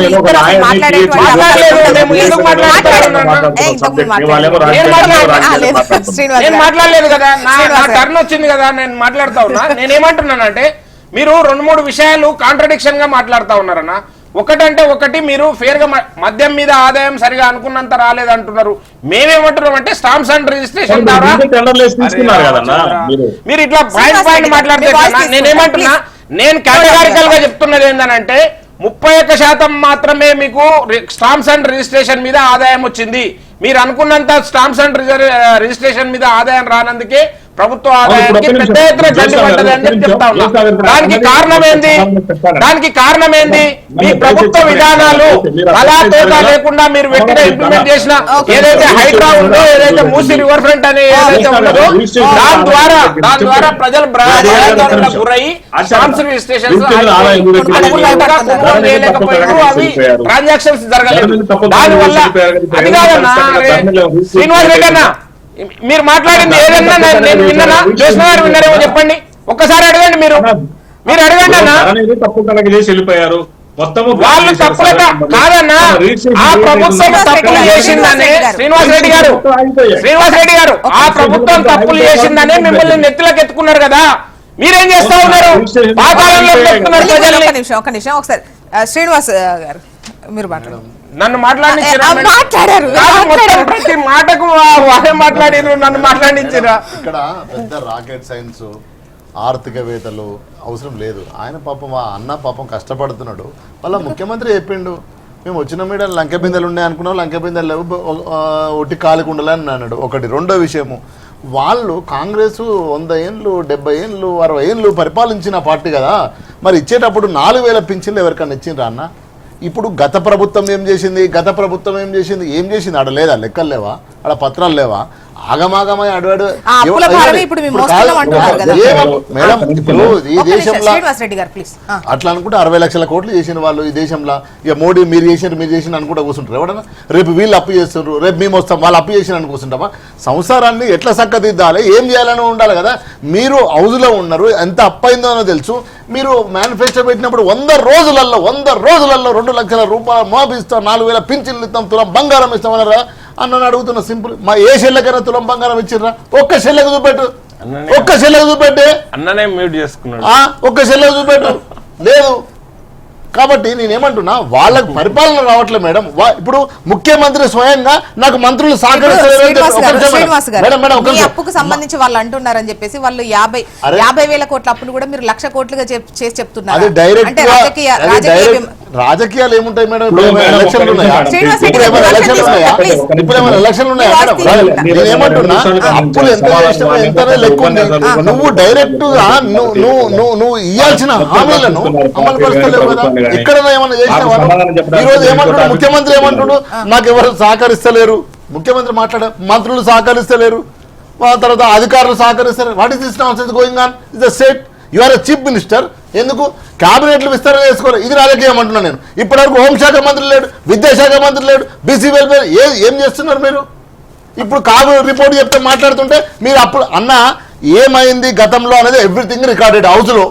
మాట్లాడలేదు కదా, నా టర్న్ వచ్చింది కదా, నేను మాట్లాడుతా ఉన్నా. నేనేమంటున్నానంటే మీరు 2-3 విషయాలు కాంట్రడిక్షన్ గా మాట్లాడుతా ఉన్నారన్న. ఒకటంటే ఒకటి, మీరు ఫేర్ గా మద్యం మీద ఆదాయం సరిగా అనుకున్నంత రాలేదంటున్నారు. మేమేమంటున్నాం అంటే స్టాంప్స్ అండ్ రిజిస్ట్రేషన్ ద్వారా మీరు ఇట్లా పాయింట్ మాట్లాడితే నేనేమంటున్నా, నేను కేటగారికల్ గా చెప్తున్నది ఏంటంటే 31% మాత్రమే మీకు స్టాంప్స్ అండ్ రిజిస్ట్రేషన్ మీద ఆదాయం వచ్చింది. మీరు అనుకున్నంత స్టాంప్స్ అండ్ రిజిస్ట్రేషన్ మీద ఆదాయం రానందుకే ప్రభుత్వ ఆదాయానికి పెద్ద ఎత్తున గండి పడ్డది అని చెప్తా ఉన్నా. దానికి కారణం ఏంది? మీ ప్రభుత్వ విధానాలు అలా తోగా లేకుండా మీరు వెంటనే ఇంప్లిమెంట్ చేసిన ఏదైతే హైడ్రా ఉందో, ఏదైతే మూసీ రివర్ ఫ్రంట్ అని ఏదైతే ఉన్నదో, దాని ద్వారా ప్రజలు గురై స్టాంప్స్ రిజిస్ట్రేషన్స్ చేయలేకపోయారు, అవి ట్రాన్సాక్షన్స్ జరగలేదు. దానివల్ల అది కాదన్నా శ్రీనివాస్ రెడ్డి అన్న, మీరు మాట్లాడింది ఏదన్నా నేను విన్నానా? జోష్ణ గారు విన్నారేమో చెప్పండి, ఒక్కసారి అడగండి. మీరు అడగండి అన్న. వెళ్ళిపోయారు వాళ్ళు తప్పులట కాదన్నా, ఆ ప్రభుత్వం తప్పులు చేసిందనే శ్రీనివాస్ రెడ్డి గారు ఆ ప్రభుత్వం తప్పులు చేసిందనే మిమ్మల్ని నెత్తిలోకి ఎత్తుకున్నారు కదా. మీరేం చేస్తా ఉన్నారు? ఒక నిమిషం ఒకసారి శ్రీనివాస్ గారు మీరు మాట్లాడండి. నన్ను మాట్లాడారు, ప్రతి మాటకు వారే మాట్లాడారు, నన్ను మాట్లాడించారా? ఇక్కడ పెద్ద రాకెట్ సైన్స్ ఆర్థికవేత్తలు అవసరం లేదు. ఆయన పాపం ఆ అన్న పాపం కష్టపడుతున్నాడు. వాళ్ళ ముఖ్యమంత్రి చెప్పిండు, మేము వచ్చిన మీద లంకె బిందెలు ఉన్నాయి అనుకున్నాం, లంకె బిందెలు లేవు, ఒట్టి కాలికి ఉండాలని అన్నాడు. ఒకటి. రెండో విషయము, వాళ్ళు కాంగ్రెస్ 100 ఏళ్ళు 70 ఏళ్ళు 60 ఏళ్ళు పరిపాలించిన పార్టీ కదా, మరి ఇచ్చేటప్పుడు 4000 పింఛన్లు ఎవరికన్నా ఇచ్చిండ్రా అన్న? ఇప్పుడు గత ప్రభుత్వం ఏం చేసింది, ఏం చేసింది? ఆడ లేదా లెక్కలు లేవా, ఆడ పత్రాలు లేవా? ఆగమాగమై అడవాడు మేడం. ఇప్పుడు ఈ దేశంలో అట్లా అనుకుంటే 60 లక్షల కోట్లు చేసిన వాళ్ళు ఈ దేశంలో, ఇక మోడీ మీరు చేసిన అనుకుంటా కూర్చుంటారు ఎవడన్నా? రేపు వీళ్ళు అప్పు చేస్తారు, రేపు మేము వస్తాం, వాళ్ళు అప్పు చేసిన అనుకుంటామా? సంసారాన్ని ఎట్లా చక్కదిద్దాలి, ఏం చేయాలని ఉండాలి కదా. మీరు హౌజ్లో ఉన్నారు, ఎంత అప్పు అయిందో తెలుసు. మీరు మేనిఫెస్టో పెట్టినప్పుడు 100 రోజులలో 2 లక్షల రూపాయలు మోపిస్తాం, 4000 పింఛన్లు ఇస్తాం, తులం బంగారం ఇస్తామన్నారా అన్న అడుగుతున్నా. సింపుల్. మా ఏ షెల్లకైనా తులం బంగారం ఇచ్చిర్రా? ఒక్క షెల్లకు చూపెట్టు, అన్ననే మ్యూట్ చేసుకున్నాడు. ఒక్క షెల్లకు చూపెట్టు. లేదు. కాబట్టి నేనేమంటున్నా, వాళ్ళకు పరిపాలన రావట్లేదు మేడం. ఇప్పుడు ముఖ్యమంత్రి స్వయంగా నాకు మంత్రులు అప్పుకు సంబంధించి వాళ్ళు అంటున్నారని చెప్పేసి వాళ్ళు 50,000 కోట్ల అప్పును కూడా మీరు 1,00,000 కోట్లుగా చేసి చెప్తున్నారు. అది డైరెక్ట్ రాజకీయాలు ఏముంటాయి మేడం? ఇప్పుడు ఎలక్షన్లు ఉన్నాయా? నేనేమంటున్నా, అప్పులు ఎంత చేసినా ఎంతనే లెక్క ఉంది. నువ్వు డైరెక్ట్ గా నువ్వు ఇవ్వాల్సిన హామీలను అమలు పరుస్తలేవు కదా. ఎక్కడైనా ఏమన్నా చేసినావా? ఈ రోజు ఏమంటున్నాడు ముఖ్యమంత్రి? ఏమంటున్నాడు? నాకు ఎవరు సహకరిస్తలేరు. ముఖ్యమంత్రి మంత్రులు సహకరిస్తలేరు, తర్వాత అధికారులు సహకరిస్తలేరు. What is this nonsense going on? Is the state. You are a chief minister. ఎందుకు క్యాబినెట్లు విస్తరణ చేసుకోవాలి? ఇది రాజకీయం అంటున్నాను నేను. ఇప్పటివరకు హోంశాఖ మంత్రి లేడు, విద్యాశాఖ మంత్రి లేడు, బీసీ వెల్ఫేర్ ఏం చేస్తున్నారు మీరు? ఇప్పుడు రిపోర్ట్ చెప్తే మాట్లాడుతుంటే మీరు అప్పుడు అన్న ఏమైంది గతంలో అనేది ఎవ్రీథింగ్ రికార్డెడ్ హౌస్లో,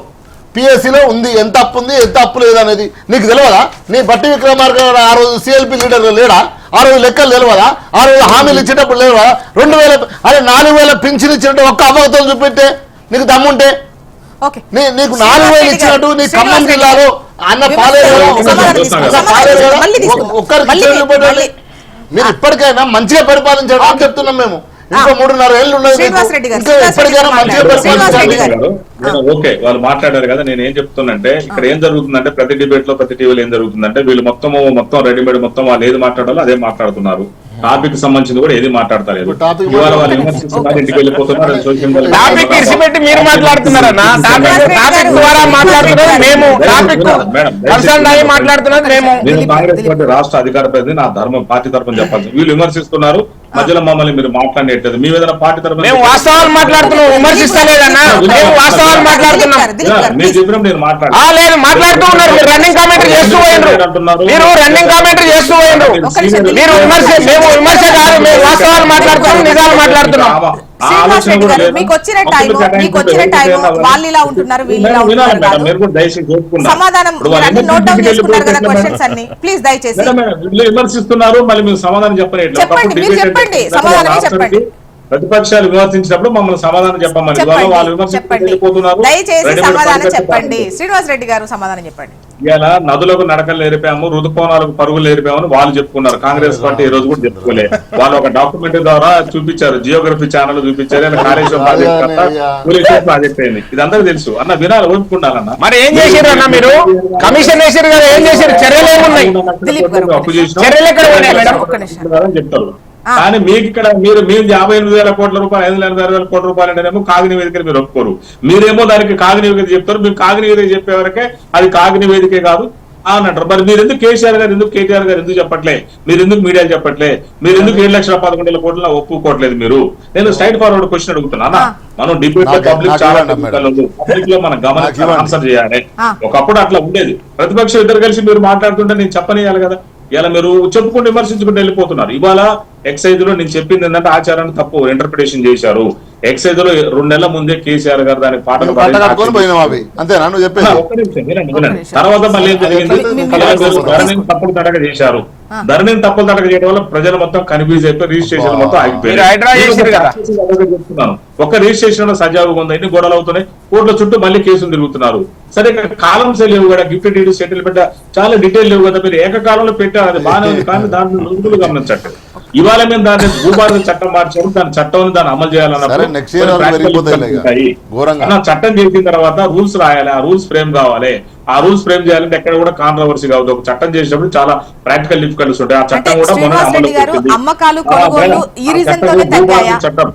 పిఎస్సీలో ఉంది. ఎంత అప్పు ఉంది, ఎంత అప్పు లేదనేది నీకు తెలియదా? నీ బట్టి విక్రమార్క ఆ రోజు సిఎల్పి లీడర్ లేడా? ఆ రోజు లెక్కలు తెలియదా? ఆ రోజు హామీలు ఇచ్చేటప్పుడు తెలియదా? 4,000 పింఛన్ ఇచ్చినట్టు ఒక్క అబద్ధం చూపెట్టే నీకు దమ్ముంటే, నీకు 4,000 ఇచ్చినట్టు నీ ఖమ్మం జిల్లాలో అన్న ఒక్కరికి మీరు ఇప్పటికైనా మంచిగా పరిపాలించడం అని చెప్తున్నాం మేము. ఇంకో 3.5 ఏళ్ళు ఉన్నది. ఇప్పటికైనా మంచిగా పరిపాలించాలి. ఓకే, వాళ్ళు మాట్లాడారు కదా. నేను ఏం చెప్తున్నంటే, ఇక్కడ ఏం జరుగుతుందంటే ప్రతి డిబేట్ లో ప్రతి టీవీలో ఏం జరుగుతుందంటే, వీళ్ళు మొత్తం రెడీమేడ్ మొత్తం వాళ్ళు ఏది మాట్లాడాలో అదే మాట్లాడుతున్నారు. టాపిక్ సంబంధించింది కూడా ఏది మాట్లాడతారు. ఇవాళ వాళ్ళు విమర్శిస్తున్నారు, ఇంటికి వెళ్ళిపోతున్నారు. మీరు మాట్లాడుతున్నారన్నా, నేను కాంగ్రెస్ పార్టీ రాష్ట్ర అధికార ప్రతినిధి, నా ధర్మం పార్టీ తరఫున చెప్పాల్సి. వీళ్ళు విమర్శిస్తున్నారు, మధ్యలో మమ్మల్ని మీరు మాట్లాడేట్లేదు. మీ ఏదైనా పార్టీ తరఫున వాస్తవాలు మాట్లాడుతున్నాం, విమర్శిస్తలేదన్నా. వాస్తవాలు మాట్లాడుతున్నాం. మీరు చెప్పినప్పుడు నేను మాట్లాడుతూ ఉన్నారు. రన్నింగ్ కామెంటరీ చేస్తూ సీనియర్ అంటున్నారు. మీరు రన్నింగ్ కామెంటరీ చేస్తూ పోయిండ్రు. మీరు విమర్శ కాదు, మేము వాస్తవాలు మాట్లాడుతున్నాం, నిజాలు మాట్లాడుతున్నాం. మీకు వచ్చిన టైం వాళ్ళు ఇలా ఉంటున్నారు, వీళ్ళు ఇలా ఉంటున్నారు. సమాధానం నోట్ డౌన్ చేసుకున్నారు కదా క్వశ్చన్స్ అన్ని. ప్లీజ్ దయచేసి విమర్శిస్తున్నారు, మళ్ళీ మీరు సమాధానం చెప్పలేదు. చెప్పండి, మీరు చెప్పండి, సమాధానమే చెప్పండి. ప్రతిపక్షాలు విమర్శించినప్పుడు మమ్మల్ని సమాధానం చెప్పమని వాళ్ళు విమర్శిస్తున్నారు. దయచేసి సమాధానం చెప్పండి. శ్రీనివాస్ రెడ్డి గారు సమాధానం చెప్పండి. ఇలా నదులకు నడకలు నేర్పాము, ఋతుకోణాలకు పరుగులు నేర్పామని వాళ్ళు చెప్పుకున్నారు. కాంగ్రెస్ పార్టీ ఈ రోజు కూడా చెప్పుకోలే. వాళ్ళు ఒక డాక్యుమెంటరీ ద్వారా చూపించారు, జియోగ్రఫీ ఛానల్ చూపించారు, కాళేశ్వరం ప్రాజెక్ట్ ప్రాజెక్ట్ అయింది. ఇది అందరూ తెలుసు అన్న, వినాలి, ఓపుకుండాలన్న. మరి ఏం చేశారు అన్న? మీరు కమిషన్ వేసారు కదా, ఏం చేశారు? చర్యలు ఏమున్నాయి? అప్పు చేసిన చెప్తారు. కానీ మీకు ఇక్కడ మీరు 58,000 కోట్ల రూపాయలు, 5,80,000 కోట్ల రూపాయలు అంటేనేమో కాగిని వేదికలు మీరు ఒప్పుకోరు. మీరేమో దానికి కాగిని వేదిక చెప్తారు. మీరు కాగిని వేదిక చెప్పే వరకే అది కాగిని వేదికే కాదు అని అంటారు. మరి మీరు ఎందుకు కేసీఆర్ గారు, ఎందుకు కేటీఆర్ గారు ఎందుకు చెప్పట్లే? మీరు ఎందుకు మీడియాలు చెప్పట్లే? మీరు ఎందుకు 7,11,000 కోట్ల ఒప్పుకోవట్లేదు? మీరు నేను స్ట్రైట్ ఫార్వర్డ్ క్వశ్చన్ అడుగుతున్నా. మనం డిబేట్ లో పబ్లిక్ చాలా పబ్లిక్ లో మనం గమనించి ఆన్సర్ చేయాలి. ఒకప్పుడు అట్లా ఉండేది. ప్రతిపక్షం ఇద్దరు కలిసి మీరు మాట్లాడుతుంటే నేను చెప్పనియాలి కదా. ఇలా మీరు చెప్పుకుంటూ విమర్శించుకుంటూ వెళ్ళిపోతున్నారు. ఇవాళ ఎక్సైజ్ లో నేను చెప్పింది ఏంటంటే ఆచారాన్ని తప్పు ఇంటర్ప్రిటేషన్ చేశారు. ఎక్సైజ్ లో 2 నెలల ముందే కేసీఆర్ గారు దానికి పాటలు తర్వాత మళ్ళీ ఏం జరిగింది? ధరణిని తప్పులు తడక చేశారు. ధరణిని తప్పులు తడక చేయడం వల్ల ప్రజలు మొత్తం కన్ఫ్యూజ్ అయిపోయి రిజిస్ట్రేషన్ మొత్తం ఆగిపోయారు. ఒక్క రిజిస్ట్రేషన్ లో సజావుగా ఉంది, ఎన్ని గొడవలు అవుతున్నాయి, కోర్టుల చుట్టూ మళ్ళీ కేసులు తిరుగుతున్నారు. సరే కాలమ్స్ లేవు కదా, గిఫ్ట్ డీటెయిల్స్ సెటిల్ పెట్టా, చాలా డీటెయిల్ లేవు కదా. మీరు ఏకకాలంలో పెట్టారు, అది బాగానే ఉంది. కానీ దాంట్లో రుజువులు గమనించండి. ఇవాళ మేము దాన్ని భూభారత చట్టం మార్చాము, దాని చట్టం దాన్ని అమలు చేయాలన్నప్పుడు చట్టం చేసిన తర్వాత రూల్స్ రాయాలి, ఆ రూల్స్ ఫ్రేమ్ కావాలి. ఆ రూల్స్ ఫ్రేమ్ చేయాలంటే ఎక్కడ కూడా కాంట్రవర్సీ కావద్దు. ఒక చట్టం చేసినప్పుడు చాలా ప్రాక్టికల్ డిఫికల్టీస్ ఉంటాయి. ఆ చట్టం కూడా చట్టం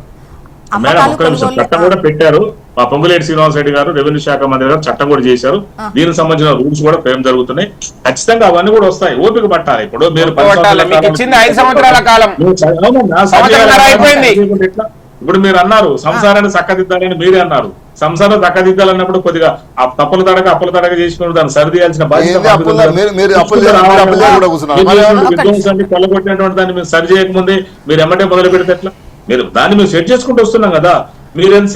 మేడం ఒక్క నిమిషం, చట్టం కూడా పెట్టారు. మా పొంగులేటి శ్రీనివాస్ రెడ్డి గారు రెవెన్యూ శాఖ మంత్రి గారు చట్టం కూడా చేశారు. దీనికి సంబంధించిన రూల్స్ కూడా ఫ్రేమ్ జరుగుతున్నాయి. ఖచ్చితంగా అవన్నీ కూడా వస్తాయి. ఓపిక పట్టాలి. ఇప్పుడు మీరు ఇప్పుడు మీరు అన్నారు సంసారాన్ని చక్కదిద్దాలని మీరే అన్నారు. సంసారం చక్కదిద్దాలన్నప్పుడు కొద్దిగా ఆ తప్పుల తడక అప్పుల తడక చేసుకుని దాన్ని సరిదియాల్సిన బాధ్యత కొల్లగొట్టినటువంటి దాన్ని మీరు సరి చేయకముందే మీరు ఎమ్మటే మొదలు పెడితే ఎట్లా? మీరు దాన్ని మీరు సెట్ చేసుకుంటూ వస్తున్నాం కదా. శ్రీనివాస్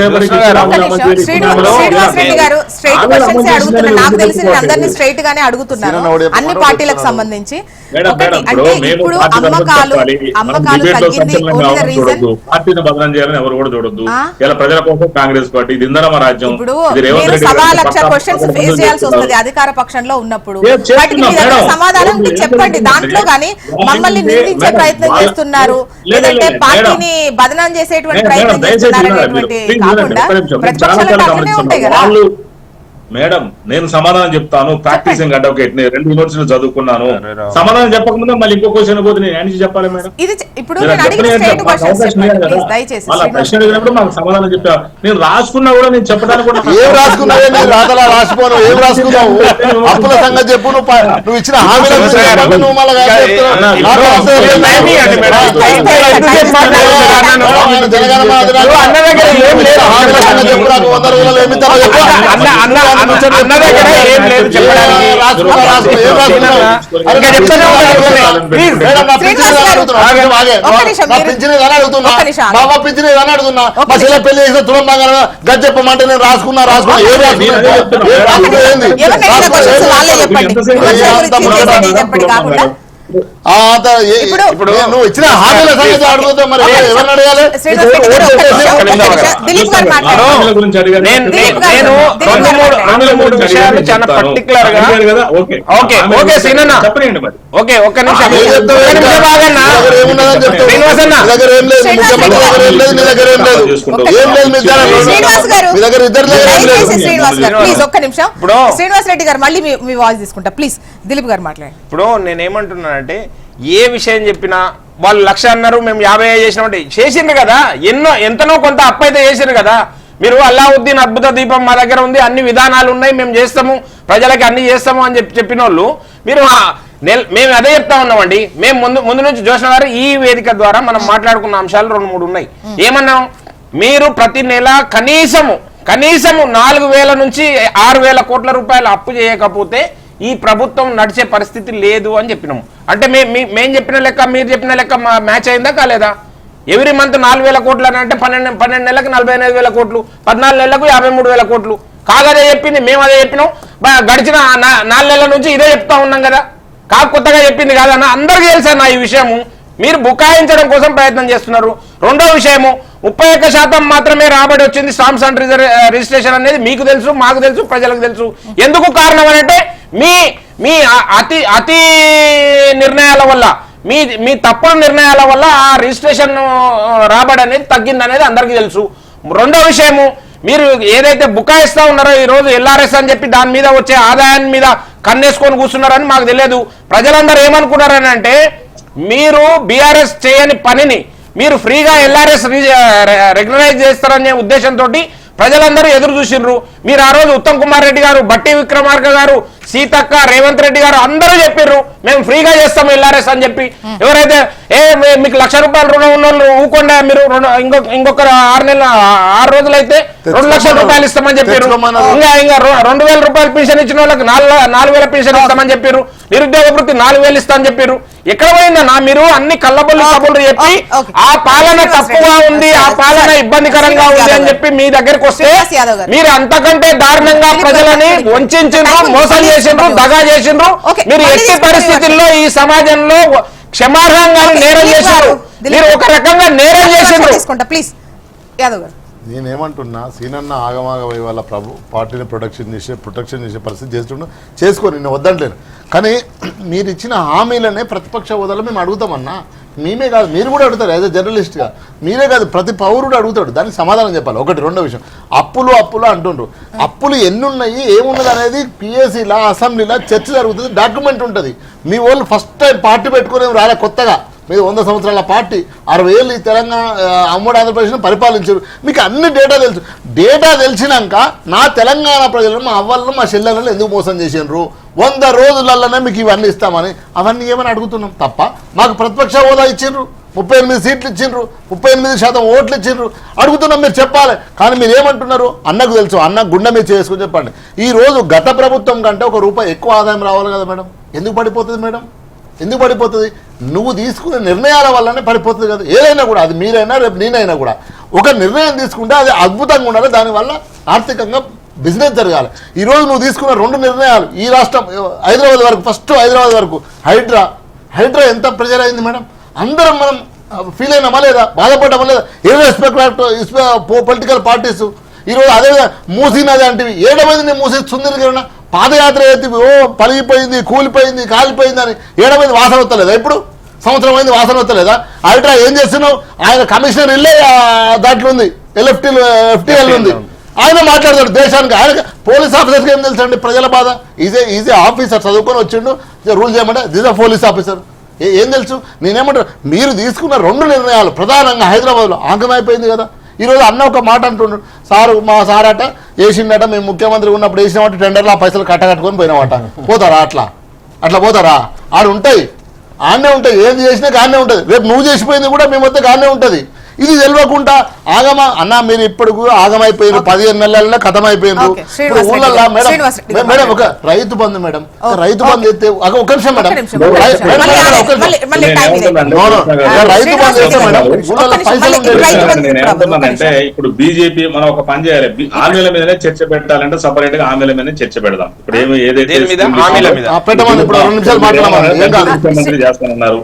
రెడ్డి గారు స్ట్రైట్ క్వశ్చన్స్ అడుగుతున్నారు. నాకు తెలిసి నేను అందరినీ స్ట్రైట్ గానే అడుగుతున్నాను అన్ని పార్టీలకు సంబంధించి. ఇప్పుడు అమ్మకాలు తగ్గింది, పార్టీని బదనం చేయాలని ఎవరు కూడా చూడొద్దు. ఇలా ప్రజల కోసం కాంగ్రెస్ పార్టీ ఇది ఇంధనమ రాజ్యం. ఇప్పుడు 1,00,000 క్వశ్చన్స్ ఫేస్ చేయాల్సి వస్తుంది అధికార పక్షంలో ఉన్నప్పుడు. సమాధానం చెప్పండి. దాంట్లో గానీ మమ్మల్ని నిందించే ప్రయత్నం చేస్తున్నారు, లేదంటే పార్టీని బదనం చేసేటువంటి ప్రయత్నం చేస్తున్నారు అనేటువంటి కాకుండా ప్రతిపక్షాలు అట్లనే ఉంటాయి కదా. మేడం నేను సమాధానం చెప్తాను. ప్రాక్టీసింగ్ అడ్వకేట్ 2 యూనివర్సిటీలు చదువుకున్నాను. సమాధానం చెప్పకముందే మళ్ళీ ఇంకో క్వశ్చన్ పోతే నేను ఏంటి చెప్పాలి మేడం? ప్రశ్న అడిగినప్పుడు మాకు సమాధానం చెప్పా. నేను రాసుకున్నా కూడా నేను చెప్పడానికి కూడా ఏం రాసుకున్నావు? రాసిపోను ఏం రాసుకున్నావు? అప్పుల సంగతి చెప్పు. నువ్వు ఇచ్చిన హామీల పెళ్లి చేసిన తులం బంగారం గది చెప్పమంటే నేను రాసుకున్నా నువ్వు ఇచ్చిన హామీల సంగతి అడుగుతా మరి ఎవరిని అడగాలి? చాలా పర్టికులర్ గా శ్రీనివాస్ రెడ్డి గారు మళ్ళీ మీ వాయిస్ తీసుకుంటా ప్లీజ్. దిలీప్ గారు మాట్లాడండి. ఇప్పుడు నేనేమంటున్నానంటే ఏ విషయం చెప్పినా వాళ్ళు 1,00,000 అన్నారు, మేము 50 చేసినామంటే చేసిండ్రు కదా. ఎంతనో కొంత అప్పు అయితే చేసిండ్రు కదా. మీరు అల్లావుద్దీన్ అద్భుత దీపం మా దగ్గర ఉంది, అన్ని విధానాలు ఉన్నాయి, మేము చేస్తాము, ప్రజలకి అన్ని చేస్తాము అని చెప్పిన వాళ్ళు మీరు మేము అదే చెప్తా ఉన్నామండి. మేము ముందు నుంచి జోష్న గారు ఈ వేదిక ద్వారా మనం మాట్లాడుకున్న అంశాలు 2-3 ఉన్నాయి. ఏమన్నాం? మీరు ప్రతి నెల కనీసము 4,000 నుంచి 6,000 కోట్ల రూపాయలు అప్పు చేయకపోతే ఈ ప్రభుత్వం నడిచే పరిస్థితి లేదు అని చెప్పినాము. అంటే మేము చెప్పిన లెక్క మీరు చెప్పిన లెక్క మ్యాచ్ అయిందా కాలేదా? ఎవ్రీ మంత్ 4,000 కోట్లు అని అంటే 12 నెలలకు 45,000 కోట్లు, 14 నెలలకు 53,000 కోట్లు. కాగదే చెప్పింది, మేము అదే చెప్పినాం. గడిచిన 4 నెలల నుంచి ఇదే చెప్తా ఉన్నాం కదా. కొత్తగా చెప్పింది కాదన్న, అందరికీ తెలుసా ఈ విషయము. మీరు బుకాయించడం కోసం ప్రయత్నం చేస్తున్నారు. రెండో విషయము, 31% మాత్రమే రాబడి వచ్చింది స్టాంప్స్ అండ్ రిజిస్ట్రేషన్ అనేది మీకు తెలుసు, మాకు తెలుసు, ప్రజలకు తెలుసు. ఎందుకు కారణం అంటే మీ అతి నిర్ణయాల వల్ల, మీ తప్పుడు నిర్ణయాల వల్ల ఆ రిజిస్ట్రేషన్ రాబడి అనేది తగ్గింది అనేది అందరికీ తెలుసు. రెండో విషయము, మీరు ఏదైతే బుకాయిస్తా ఉన్నారో ఈ రోజు ఎల్ఆర్ఎస్ అని చెప్పి దాని మీద వచ్చే ఆదాయాన్ని మీద కన్నేసుకొని కూర్చున్నారని మాకు తెలియదు. ప్రజలందరూ ఏమనుకున్నారని అంటే, మీరు బీఆర్ఎస్ చేయని పనిని మీరు ఫ్రీగా ఎల్ఆర్ఎస్ రెగ్యులరైజ్ చేస్తారనే ఉద్దేశంతో ప్రజలందరూ ఎదురు చూసిండ్రు. మీరు ఆ రోజు ఉత్తమ్ కుమార్ రెడ్డి గారు, బట్టి విక్రమార్క గారు, సీతక్క, రేవంత్ రెడ్డి గారు అందరూ చెప్పిర్రు మేము ఫ్రీగా చేస్తాం ఎల్ఆర్ఎస్ అని చెప్పి. ఎవరైతే మీకు ₹1,00,000 రుణం ఉన్న వాళ్ళు ఊకుండా మీరు ఇంకొక 6 రోజులైతే 2,00,000 రూపాయలు ఇస్తామని చెప్పారు. ఇంకా 2,000 రూపాయలు పెన్షన్ ఇచ్చిన వాళ్ళకి 4,000 పెన్షన్ ఇస్తామని చెప్పారు. నిరుద్యోగ వృత్తి 4,000 ఇస్తామని చెప్పారు. ఎక్కడ పోయిందన్నా మీరు అన్ని కళ్ళబొల్లి కబుర్లు చెప్పి ఆ పాలన తప్పుగా ఉంది, ఆ పాలన ఇబ్బందికరంగా ఉంది అని చెప్పి మీ దగ్గరికి వస్తే మీరు అంతకంటే దారుణంగా ప్రజలని వంచిండ్రు, మోసం చేసిండ్రు, దగా చేసిండ్రు. మీరు ఎట్టి పరిస్థితుల్లో ఈ సమాజంలో క్షమార్హంగా నేరం చేశారు. మీరు ఒక రకంగా నేరం చేసిండ్రు. ప్లీజ్ యాదవ్ గారు. నేనేమంటున్నా, సీనన్న ఆగమాగమై వాళ్ళ పార్టీని ప్రొటెక్షన్ చేసే పరిస్థితి చేసుకొని నేను వద్దంటలేను. కానీ మీరు ఇచ్చిన హామీలనే ప్రతిపక్ష హోదాలో మేము అడుగుతామన్నా. మేమే కాదు, మీరు కూడా అడుగుతారు యాజ్ ఎ జర్నలిస్ట్గా. మీరే కాదు, ప్రతి పౌరుడు అడుగుతాడు. దానికి సమాధానం చెప్పాలి. ఒకటి. రెండో విషయం, అప్పులు అంటుండ్రు. అప్పులు ఎన్ని ఉన్నాయి, ఏమున్నది అనేది పిఎస్సీలా, అసెంబ్లీలో చర్చ జరుగుతుంది, డాక్యుమెంట్ ఉంటుంది. మీ వాళ్ళు ఫస్ట్ టైం పార్టీ పెట్టుకుని రాలే కొత్తగా. మీరు 100 సంవత్సరాల పార్టీ, 60 ఏళ్ళు ఈ తెలంగాణ అమ్మడి ఆంధ్రప్రదేశ్ను పరిపాలించారు. మీకు అన్ని డేటా తెలుసు. డేటా తెలిసినాక నా తెలంగాణ ప్రజలను, మా అవ్వలను, మా చెల్లెలను ఎందుకు మోసం చేసినారు, 100 రోజులలోనే మీకు ఇవన్నీ ఇస్తామని అవన్నీ ఏమని అడుగుతున్నాం తప్ప. మాకు ప్రతిపక్ష హోదా ఇచ్చిండ్రు, 38 సీట్లు ఇచ్చిండ్రు, 38% ఓట్లు ఇచ్చిండ్రు. అడుగుతున్నాం, మీరు చెప్పాలి. కానీ మీరు ఏమంటున్నారు? అన్నకు తెలుసు, అన్న గుండె మీద చేసుకుని చెప్పండి. ఈ రోజు గత ప్రభుత్వం కంటే ₹1 ఎక్కువ ఆదాయం రావాలి కదా మేడం. ఎందుకు పడిపోతుంది మేడం? ఎందుకు పడిపోతుంది? నువ్వు తీసుకునే నిర్ణయాల వల్లనే పడిపోతుంది కదా. ఏదైనా కూడా, అది మీరైనా రేపు నేనైనా కూడా ఒక నిర్ణయం తీసుకుంటే అది అద్భుతంగా ఉండాలి. దానివల్ల ఆర్థికంగా బిజినెస్ జరగాలి. ఈరోజు నువ్వు తీసుకున్న 2 నిర్ణయాలు, ఈ రాష్ట్రం హైదరాబాద్ వరకు, ఫస్ట్ హైదరాబాద్ వరకు హైడ్రా ఎంత ప్రెజర్ అయింది మేడం. అందరం మనం ఫీల్ అయినామా లేదా, బాధపడ్డామా లేదా? ఏ పొలిటికల్ పార్టీస్ ఈరోజు అదేవిధంగా మూసీ నది అంటివి 7 మందిని మూసీ సుందరీకరణ పాదయాత్ర ఎత్తి పలిగిపోయింది, కూలిపోయింది, కాలిపోయింది అని 7 మంది వాసన వస్తలేదా? ఇప్పుడు సంవత్సరం అయింది, వాసన వస్తలేదా? హైడ్రా ఏం చేస్తున్నావు? ఆయన కమిషనర్ ఇల్లే దాంట్లో ఉంది, ఎఫ్టీఎల్ ఉంది. ఆయన మాట్లాడతాడు దేశానికి. ఆయన పోలీస్ ఆఫీసర్కి ఏం తెలుసు అండి ప్రజల బాధ? ఈజీ ఆఫీసర్, చదువుకొని వచ్చిండు, రూల్ చేయమంటే దిస్ అ పోలీస్ ఆఫీసర్. ఏం తెలుసు? నేనేమంటారు, మీరు తీసుకున్న 2 నిర్ణయాలు ప్రధానంగా హైదరాబాద్లో ఆంగమైపోయింది కదా. ఈరోజు అన్న ఒక మాట అంటున్నాడు, మా సార్ అట వేసిండట, మేము ముఖ్యమంత్రి ఉన్నప్పుడు వేసినామంటే టెండర్లో ఆ పైసలు కట్టుకొని పోయినామట. పోతారా? అట్లా పోతారా? ఆడుంటాయి, ఆడనే ఉంటాయి. ఏది చేసినా ఆడనే ఉంటుంది. రేపు నువ్వు చేసిపోయింది కూడా మేము వద్ద ఆడనే ఉంటుంది. ఇది తెలియకుండా అన్న మీరు ఇప్పుడు ఆగమైపోయారు, 15 నెలల్లో కథమైపోయారు. ఇప్పుడు ఊళ్ళల్లో మేడం ఒక రైతు బంధు మేడం, రైతు బంధు ఎత్తే ఒక నిమిషం మేడం, రైతు బంధు ఎత్తే మేడం ఊళ్ళల్లో పైసలు అంటే ఇప్పుడు బీజేపీ మనం ఒక పని చేయాలి, హామీల మీదనే చర్చ పెట్టాలంటే సపరేట్ గా హామీల మీద చర్చ పెడదాం. ఇప్పుడు ఏమి ఏదైతే పెట్టమని ఇప్పుడు 2 నిమిషాలు మాట్లాడమని చేస్తానన్నారు.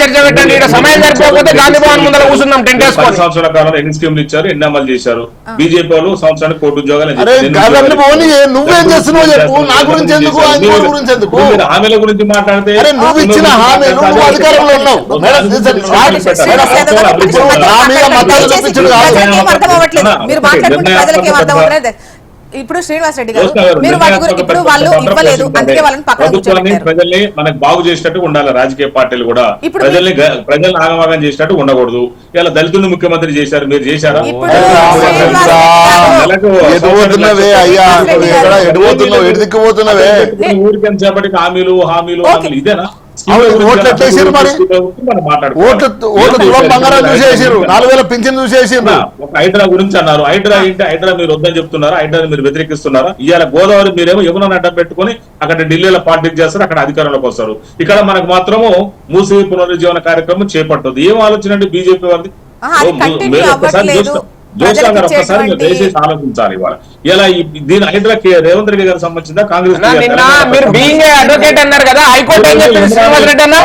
చర్చ పెట్టండి. సమయం సరిపోతే గాంధీ భవన్ ముందర కూర్చున్నాం. 10 సంవత్సరాల కాలంలో ఎన్ని స్కీమ్లు ఇచ్చారు, ఎన్ని అమలు చేశారు? బీజేపీ వాళ్ళు సంవత్సరానికి 1 కోటి ఉద్యోగాలు. నువ్వేం చేస్తున్నావు చెప్పు, నా గురించి ఎందుకు, హామీల గురించి మాట్లాడితే నువ్వు ఇచ్చిన హామీలు నువ్వు అధికారంలో ఉన్నావు. ఇప్పుడు శ్రీనివాస్ రెడ్డి గారు మీరు ఇప్పుడు వాళ్ళు ఇవ్వలేదు, అందుకే వాళ్ళని పక్కన కూర్చోబెట్టారు. ప్రజల్ని మనకు బాగు చేసినట్టు ఉండాలి. రాజకీయ పార్టీలు కూడా ప్రజల్ని ఆగమాగం చేసినట్టు ఉండకూడదు. ఇలా దళితులను ముఖ్యమంత్రి చేశారు, మీరు చేశారా? ఊరికని చేపటికి హామీలు ఇదేనా? ఓట్లు ఎట్లా వేసారు మరి? ఓట్లు తులం బంగారం చూసేసారు, 4,000 పింఛన్ చూసేసారు. ఒక హైడ్రా గురించి అన్నారు. హైడ్రా ఏంటి? హైడ్రా మీరు వద్దని చెప్తున్నారా? హైడ్రా మీరు వ్యతిరేకిస్తున్నారా? ఇవాళ గోదావరి మీరేమో యమున అడ్డం పెట్టుకుని అక్కడ ఢిల్లీలో పాలిటిక్స్ చేస్తారు, అక్కడ అధికారంలోకి వస్తారు. ఇక్కడ మనకు మాత్రము మూసి పునరుజ్జీవన కార్యక్రమం చేపట్టదు. ఏం ఆలోచన అండి బీజేపీ వారిది? జోషా గారు ఒక్కసారి మీరు దయచేసి ఆలోచించాలి. ఇవాళ ఇలా దీని హైడ్రా రేవంత్ రెడ్డి గారికి సంబంధించిందా కాంగ్రెస్? మీరు బీయింగ్ అడ్వకేట్ అన్నారు కదా, హైకోర్టు ఏం చెప్పింది శ్రీనివాస్ రెడ్డి అన్న?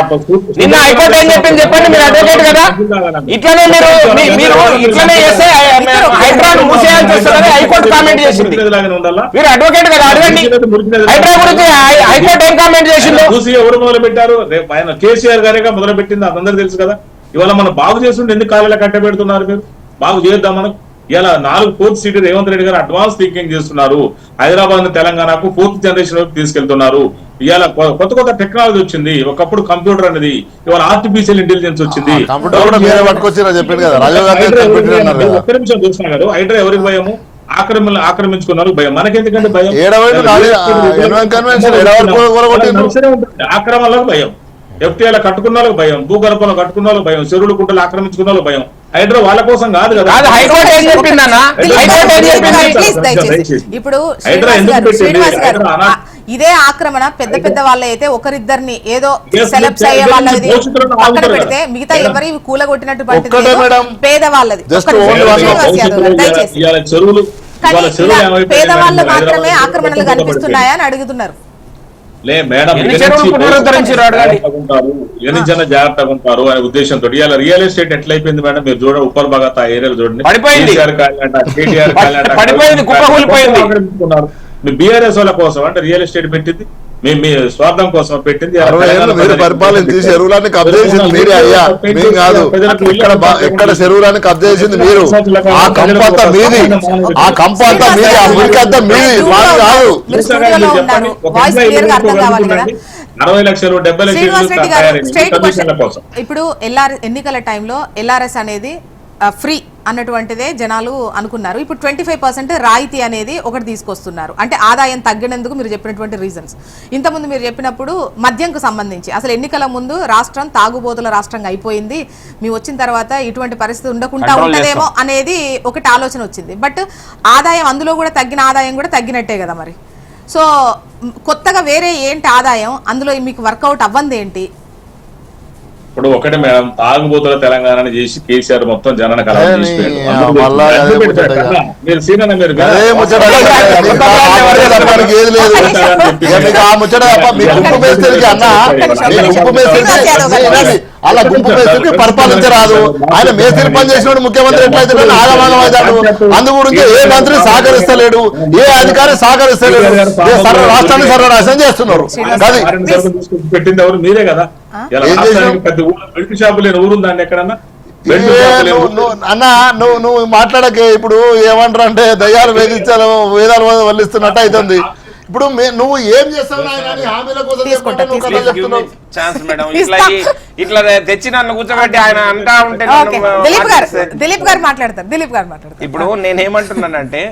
నిన్న హైకోర్టు ఏం చెప్పింది చెప్పండి, మీరు అడ్వకేట్ కదా. ఇట్లనే మీరు ఇట్లనే చేస్తే హైడ్రాను మూసేయాల్సి వస్తుందని హైకోర్టు కామెంట్ చేసింది. మీరు అడ్వకేట్ కదా, అడగండి హైడ్రా గురించి హైకోర్టు ఏం కామెంట్ చేసింది? మూసి ఎవరు మొదలు పెట్టారు? ఆయన కేసీఆర్ గారేగా మొదలు పెట్టింది, అందరూ తెలుసు కదా. ఇవాళ మనం బాగు చేస్తుంటే ఎందుకు కాలేలా కట్టబెడుతున్నారు? మీరు బాగు చేద్దాం మనకు. ఇలా 4 4th సీటు రేవంత్ రెడ్డి గారు అడ్వాన్స్ థింకింగ్ చేస్తున్నారు. హైదరాబాద్ ను తెలంగాణకు 4th జనరేషన్ వైపు తీసుకెళ్తున్నారు. ఇవాళ కొత్త కొత్త టెక్నాలజీ వచ్చింది. ఒకప్పుడు కంప్యూటర్ అనేది, ఇవాళ ఆర్టిఫిషియల్ ఇంటెలిజెన్స్ వచ్చింది. ఒక్క నిమిషం చూసినా గారు, హైడ్రా ఎవరికి భయము? ఆక్రమించుకున్నారు భయం. మనకెందుకంటే భయం? ఆక్రమణలకు భయం, ఎఫ్టీఐల కట్టుకున్న వాళ్ళకి భయం, భూగర్భంలో కట్టుకున్న వాళ్ళకి భయం, చెరువులు కుంటలు ఆక్రమించుకున్న వాళ్ళకి భయం. హైడ్రా వాళ్ళ కోసం కాదు కదా. ఇప్పుడు ఇదే ఆక్రమణ పెద్ద పెద్ద వాళ్ళ అయితే ఒకరిద్దరిని ఏదో సెలెక్ట్ అయ్యే వాళ్ళది పక్కన పెడితే మిగతా ఎవరి కూలగొట్టినటువంటి పేదవాళ్ళది. చెరువులు పేదవాళ్ళు మాత్రమే ఆక్రమణలు కనిపిస్తున్నాయా అని అడుగుతున్నారు. లే మేడం, ఎన్ని జన జాగ్రత్తగా ఉంటారు అనే ఉద్దేశంతో ఇవాళ రియల్ ఎస్టేట్ ఎట్లయిపోయింది మేడం? మీరు చూడండి, ఉప్పల్ భాగత్ ఆ ఏరియాలో చూడండి, మీ బీఆర్ఎస్ వాళ్ళ కోసం అంటే రియల్ ఎస్టేట్ పెట్టింది, మీ స్వార్థం కోసం పెట్టింది. పరిపాలన చెరువులాన్ని కబ్జా చేసింది మీరే అయ్యా, మేము కాదు. ఎక్కడ చెరువులాన్ని కబ్జా చేసింది మీరు. ఆ కంపంతా మీది, ఆ కంపంతా మీది, ఆ మురికంతా మీది, మాది కాదు. 60 లక్షలు 70 లక్షలు కోసం. ఇప్పుడు ఎన్నికల టైంలో ఎల్ఆర్ఎస్ అనేది ఫ్రీ అన్నటువంటిదే జనాలు అనుకున్నారు. ఇప్పుడు 25% రాయితీ అనేది ఒకటి తీసుకొస్తున్నారు. అంటే ఆదాయం తగ్గినందుకు మీరు చెప్పినటువంటి రీజన్స్. ఇంతకుముందు మీరు చెప్పినప్పుడు మద్యంకు సంబంధించి అసలు ఎన్నికల ముందు రాష్ట్రం తాగుబోతుల రాష్ట్రంగా అయిపోయింది, మేము వచ్చిన తర్వాత ఇటువంటి పరిస్థితి ఉండకుండా ఉంటదేమో అనేది ఒకటి ఆలోచన వచ్చింది. బట్ ఆదాయం అందులో కూడా తగ్గిన ఆదాయం కూడా తగ్గినట్టే కదా మరి. సో కొత్తగా వేరే ఏంటి ఆదాయం అందులో మీకు వర్కౌట్ అవ్వంది ఏంటి? ఇప్పుడు ఒకటి మేడం, తాగుబోతుల తెలంగాణ చేసి కేసీఆర్ మొత్తం జనాన్ని అలా గుంపు మేస్త్రికి పరిపాలించరాదు. ఆయన మేస్త్రి పని చేసినప్పుడు ముఖ్యమంత్రి ఎట్లయితే ఆగమాగం అవుతాడు. అందు గురించి ఏ మంత్రి సహకరిస్తలేడు, ఏ అధికారి సహకరిస్తలేడు. రాష్ట్రాన్ని సర్వనాశనం చేస్తున్నారు. పెట్టింది ఎవరు? మీరే కదా. పెద్ద మెడికల్ షాపు లేని ఊరుందండి ఎక్కడన్నా? అన్న నువ్వు మాట్లాడకే. ఇప్పుడు ఏమంటారు అంటే దయ్యాలు వేధించాలి, వేదాలు వల్లిస్తున్నట్టు అవుతుంది. ఇప్పుడు నువ్వు ఏం చేస్తావు హామీల కోసం ఛాన్స్ మేడం, ఇట్లా తెచ్చి నన్ను కూర్చోబెట్టి ఆయన అంటా ఉంటే దిలీప్ గారు మాట్లాడతారు. ఇప్పుడు నేనేమంటున్నానంటే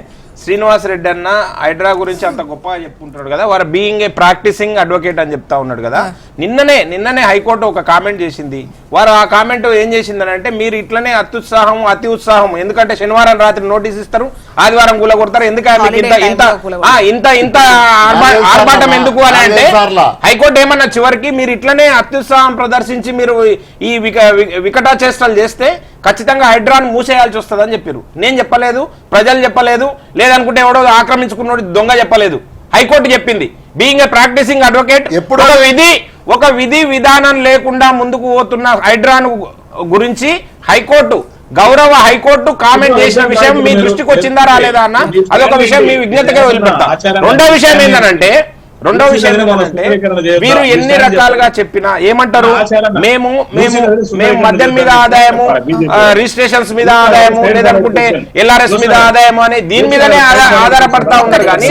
శ్రీనివాస్ రెడ్డి అన్న హైడ్రా గురించి అంత గొప్పగా చెప్పుకుంటున్నాడు కదా, వారు బీయింగ్ ఏ ప్రాక్టీసింగ్ అడ్వకేట్ అని చెప్తా ఉన్నాడు కదా. నిన్ననే హైకోర్టు ఒక కామెంట్ చేసింది. వారు ఆ కామెంట్ ఏం చేసిందని అంటే, మీరు ఇట్లనే అతి ఉత్సాహం, ఎందుకంటే శనివారం రాత్రి నోటీస్ ఇస్తారు, ఆదివారం కూల కొడతారు, ఎందుకంటే ఇంత ఆర్భాటం ఎందుకు అని అంటే హైకోర్టు ఏమన్నా చివరికి మీరు ఇట్లనే అత్యుత్సాహం ప్రదర్శించి మీరు ఈ వికటా చేష్టలు చేస్తే ఖచ్చితంగా హైడ్రాను మూసేయాల్సి వస్తుందని చెప్పారు. నేను చెప్పలేదు, ప్రజలు చెప్పలేదు, లేదనుకుంటే ఎవడో ఆక్రమించుకున్నాడు దొంగ చెప్పలేదు, హైకోర్టు చెప్పింది. బీయింగ్ ఏ ప్రాక్టీసింగ్ అడ్వకేట్ ఒక విధి విధానం లేకుండా ముందుకు పోతున్న హైడ్రాను గురించి గౌరవ హైకోర్టు కామెంట్ చేసిన విషయం మీ దృష్టికి వచ్చిందా రాలేదా అన్న? అదొక విషయం మీ విజ్ఞతగా వదిలిపెడతా. రెండో విషయం ఏంటంటే మీరు ఎన్ని రకాలుగా చెప్పినా ఏమంటారు, మేము మద్యం మీద ఆదాయము, రిజిస్ట్రేషన్స్ మీద ఆదాయము, లేదనుకుంటే ఎల్ఆర్ఎస్ మీద ఆదాయము అని దీని మీదనే ఆధారపడతా ఉన్నారు. కానీ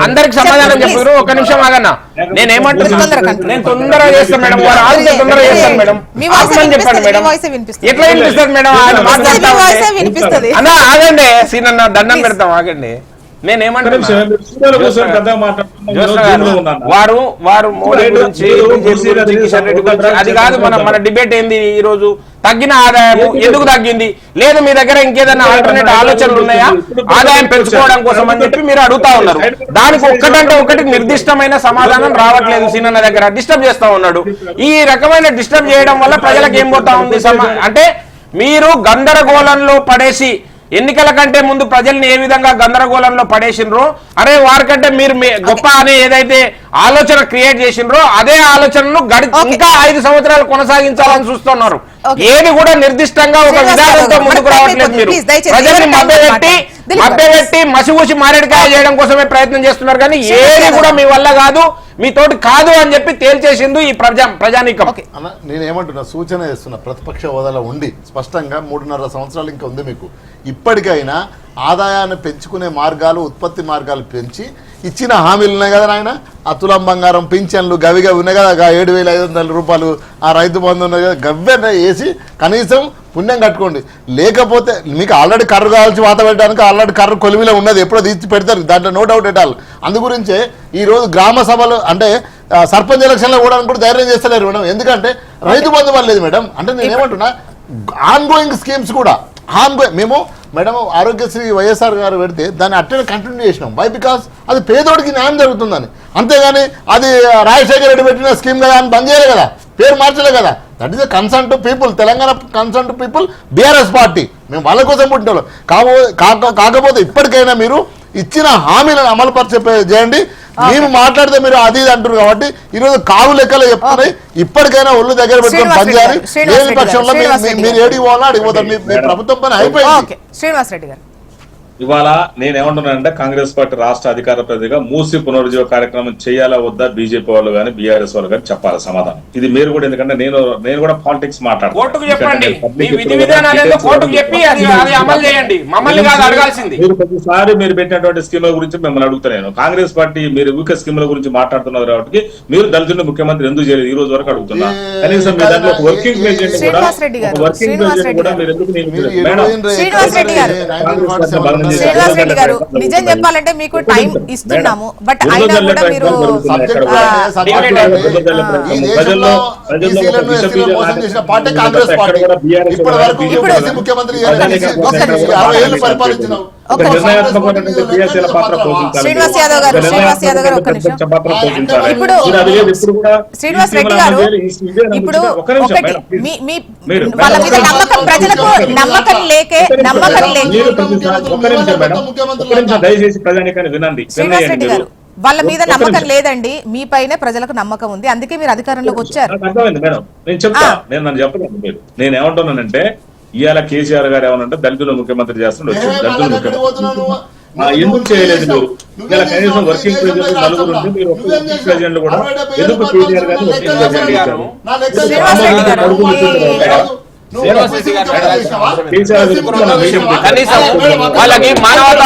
అందరికి సమాధానం చెప్పారు. ఒక నిమిషం ఆగన్నా, నేనేమంటున్నా, నేను తొందరగా చేస్తాను మేడం, వారు తొందరగా చేస్తాను మేడం. చెప్పండి మేడం, ఎట్లా వినిపిస్తుంది మేడం? ఆయన మాట్లాడతా అన్నా ఆగండి, సీనన్న దండం పెడతాం, ఆగండి. వారు మోడీ గురించి కిషన్ రెడ్డి గురించి అది కాదు మన డిబేట్ ఏంది ఈ రోజు. తగ్గిన ఆదాయం ఎందుకు తగ్గింది, లేదు మీ దగ్గర ఇంకేదైనా ఆల్టర్నేట్ ఆలోచనలు ఉన్నాయా ఆదాయం పెంచుకోవడం కోసం అని చెప్పి మీరు అడుగుతా ఉన్నారు. దానికి ఒక్కటంటే ఒకటి నిర్దిష్టమైన సమాధానం రావట్లేదు. సీనన్న దగ్గర డిస్టర్బ్ చేస్తా ఉన్నాడు. ఈ రకమైన డిస్టర్బ్ చేయడం వల్ల ప్రజలకు ఏం పోతా ఉంది అంటే మీరు గందరగోళంలో పడేసి ఎన్నికల కంటే ముందు ప్రజల్ని ఏ విధంగా గందరగోళంలో పడేసినరో, అరే వారికంటే మీరు గొప్ప అనే ఏదైతే ఆలోచన క్రియేట్ చేసినరో అదే ఆలోచనను ఇంకా 5 సంవత్సరాలు కొనసాగించాలని చూస్తున్నారు. ఏది కూడా నిర్దిష్టంగా ఒక విధానంతో ముందుకు రావట్లేదు. మీరు ప్రజల్ని మభ్యపెట్టి మసిగూసి మారేడుకాయ చేయడం కోసమే ప్రయత్నం చేస్తున్నారు. కానీ ఏది కూడా మీ వల్ల కాదు, మీతోటి కాదు అని చెప్పి తేల్చేసింది ఈ ప్రజానీకం. నేనేమంటున్నా, సూచన చేస్తున్నా, ప్రతిపక్ష హోదాలో ఉండి స్పష్టంగా 3.5 సంవత్సరాలు ఇంకా ఉంది మీకు. ఇప్పటికైనా ఆదాయాన్ని పెంచుకునే మార్గాలు, ఉత్పత్తి మార్గాలు పెంచి ఇచ్చిన హామీలు ఉన్నాయి కదా నాయన, ఆ తులం బంగారం, పింఛన్లు గవిగా ఉన్నాయి కదా, 7,500 రూపాయలు, ఆ రైతు బంధు ఉన్నాయి కదా, గవ్వె వేసి కనీసం పుణ్యం కట్టుకోండి. లేకపోతే మీకు ఆల్రెడీ కర్రు కావాల్సి వాత పెట్టడానికి ఆల్రెడీ కర్రు కొలిమిలో ఉన్నది, ఎప్పుడో తీర్చి పెడతారు, దాంట్లో నో డౌట్ ఎట్ ఆల్. అందుగురించే ఈరోజు గ్రామ సభలు అంటే సర్పంచ్ ఎలక్షన్లో కూడా ధైర్యం చేస్తలేరు మేడం. ఎందుకంటే రైతు బంధు వల్ల లేదు మేడం. అంటే నేను ఏమంటున్నా, ఆన్ గోయింగ్ స్కీమ్స్ కూడా మేము మేడం ఆరోగ్యశ్రీ వైఎస్ఆర్ గారు పెడితే దాన్ని అట్టనే కంటిన్యూ చేసినాం. వై? బికాస్ అది పేదోడికి న్యాయం జరుగుతుందని. అంతేగాని అది రాజశేఖర రెడ్డి పెట్టిన స్కీమ్ కదా అని బంద్ చేయలే కదా, పేరు మార్చలే కదా. That is the concern to people, Telangana concern to people, BRS party. మేము వాళ్ళ కోసం పుట్టిన కాకపోతే ఇప్పటికైనా మీరు ఇచ్చిన హామీలను అమలుపరిచే చేయండి. మేము మాట్లాడితే మీరు అది అంటారు కాబట్టి ఈరోజు కావు లెక్కలు చెప్తున్నాయి. ఇప్పటికైనా ఒళ్ళు దగ్గర పెట్టుకొని పనిచేయాలి. లేని పక్షంలో మీరు ఏడికి పోవాలో అడిగిపోతారు. మీ ప్రభుత్వం పని అయిపోయింది. శ్రీనివాస్ రెడ్డి గారు, ఇవాళ నేనేమంటున్నానంటే కాంగ్రెస్ పార్టీ రాష్ట్ర అధికార ప్రతినిధిగా మూసి పునరుజ్జీవ కార్యక్రమం చేయాలా వద్దా బీజేపీ వాళ్ళు కానీ బీఆర్ఎస్ వాళ్ళు కానీ చెప్పాలి సమాధానం. ఇది మీరు కూడా, ఎందుకంటే నేను కూడా పాలిటిక్స్ మాట్లాడతాను. మీరు ప్రతిసారి మీరు పెట్టినటువంటి స్కీముల గురించి మిమ్మల్ని అడుగుతున్నాను. కాంగ్రెస్ పార్టీ మీరు ఊకే స్కీముల గురించి మాట్లాడుతున్నారు కాబట్టి మీరు దళితులను ముఖ్యమంత్రి ఎందుకు చేయలేదు ఈ రోజు వరకు అడుగుతున్నా. కనీసం మీ దాంట్లో వర్కింగ్ ప్రెసిడెంట్ కూడా మీరు ఎందుకు శ్రీనివాస్ రెడ్డి గారు, నిజం చెప్పాలంటే మీకు టైం ఇస్తున్నాము, బట్ అయినా కూడా మీరు శ్రీనివాస్ యాదవ్ గారు ఒక్క నిమిషం. ఇప్పుడు శ్రీనివాస్ రెడ్డి గారు, ఇప్పుడు ఒకటి వాళ్ళ మీద నమ్మకం, ప్రజలకు నమ్మకం లేకే దయచేసి ప్రజానికాన్ని వినండి. శ్రీనివాస్ రెడ్డి గారు, వాళ్ళ మీద నమ్మకం లేదండి, మీ పైన ప్రజలకు నమ్మకం ఉంది, అందుకే మీరు అధికారంలోకి వచ్చారు. అర్థమైంది మేడం, నేను చెప్తా. నన్ను చెప్పలేదు మీరు. నేను ఏమంటున్నానంటే ఇవాళ కేసీఆర్ గారు ఏమనంటే దళితులు ముఖ్యమంత్రి చేస్తుండే వచ్చి దళితులు ముఖ్యమంత్రి ఎందుకు చేయలేదు మీరు? ఇలా కనీసం వర్కింగ్ ప్రెసిడెంట్ నలుగురు ఉంటే మీరు ఒక వర్కింగ్ ప్రెసిడెంట్ కూడా ఎందుకు కేసీఆర్ గారు వర్కింగ్ ప్రెసిడెంట్ చేశారు? వాళ్ళకి మానవత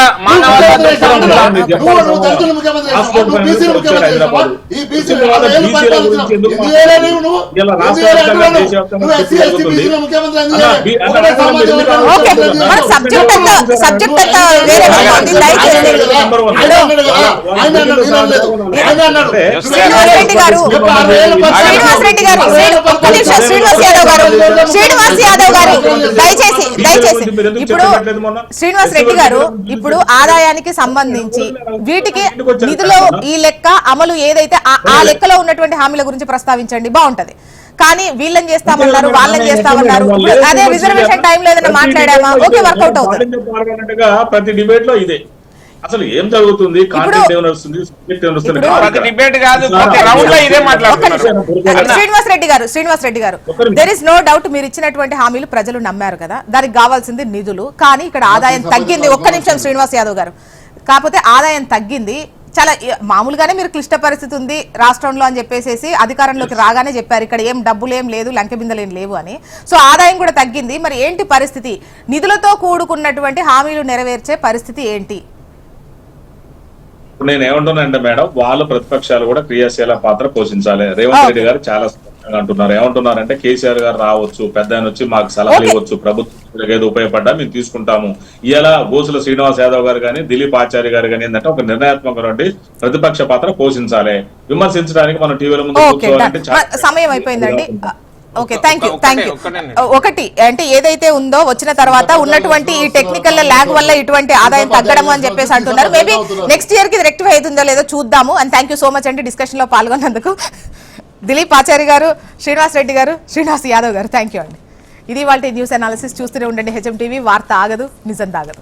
శ్రీనివాస్ యాదవ్ గారు, దయచేసి ఇప్పుడు శ్రీనివాస్ రెడ్డి గారు, ఇప్పుడు ఆదాయానికి సంబంధించి వీటికి నిధులు ఈ లెక్క అమలు ఏదైతే ఆ లెక్కలో ఉన్నటువంటి హామీల గురించి ప్రస్తావించండి, బాగుంటది. కానీ వీళ్ళని చేస్తామన్నారు, వాళ్ళని చేస్తామన్నారు, అదే రిజర్వేషన్ టైం లేదని మాట్లాడామా, ఓకే, వర్కౌట్ అవుతుంది. ప్రతి డిబేట్ లో ఇదే అసలు ఏం జరుగుతుంది, శ్రీనివాస్ రెడ్డి గారు, దెర్ ఇస్ నో డౌట్ మీరు ఇచ్చినటువంటి హామీలు ప్రజలు నమ్మారు కదా, దానికి కావాల్సింది నిధులు. కానీ ఇక్కడ ఆదాయం తగ్గింది. ఒక్క నిమిషం శ్రీనివాస్ యాదవ్ గారు, కాకపోతే ఆదాయం తగ్గింది. చాలా మామూలుగానే మీరు క్లిష్ట పరిస్థితి ఉంది రాష్ట్రంలో అని చెప్పేసి అధికారంలోకి రాగానే చెప్పారు, ఇక్కడ ఏం డబ్బులు ఏం లేదు, లంకె బిందెలు ఏం లేవు అని. సో ఆదాయం కూడా తగ్గింది. మరి ఏంటి పరిస్థితి? నిధులతో కూడుకున్నటువంటి హామీలు నెరవేర్చే పరిస్థితి ఏంటి? ఇప్పుడు నేను ఏమంటున్నానంటే మేడం, వాళ్ళు ప్రతిపక్షాలు కూడా క్రియాశీల పాత్ర పోషించాలి. రేవంత్ రెడ్డి గారు చాలా స్పష్టంగా అంటున్నారు. ఏమంటున్నారంటే కేసీఆర్ గారు రావచ్చు, పెద్ద ఆయన వచ్చి మాకు సలహాలు ఇవ్వచ్చు, ప్రభుత్వం ప్రజలకు ఏదో ఉపయోగపడ్డా మేము తీసుకుంటాము. ఇలా గోసుల శ్రీనివాస్ యాదవ్ గారు కానీ దిలీప్ ఆచార్య గారు కానీ ఏంటంటే ఒక నిర్ణయాత్మకమైన ప్రతిపక్ష పాత్ర పోషించాలి. విమర్శించడానికి మనం టీవీల ముందు కూర్చోవాలంటే సమయం అయిపోయిందండి. Okay, thank you. ఒకటి అంటే ఏదైతే ఉందో వచ్చిన తర్వాత ఉన్నటువంటి ఈ టెక్నికల్ ల్యాగ్ వల్ల ఇటువంటి ఆదాయం తగ్గడము అని చెప్పేసి అంటున్నారు. మేబీ నెక్స్ట్ ఇయర్ కి రెక్టిఫై అవుతుందో లేదో చూద్దాము. And thank you so much అండి డిస్కషన్ లో పాల్గొన్నందుకు. దిలీప్ ఆచార్య గారు, శ్రీనివాస్ రెడ్డి గారు, శ్రీనివాస్ యాదవ్ గారు, థ్యాంక్ యూ అండి. ఇది వాళ్ళ న్యూస్ అనాలిసిస్. చూస్తూనే ఉండండి హెచ్ఎం టీవీ. వార్త ఆగదు, నిజం తాగదు.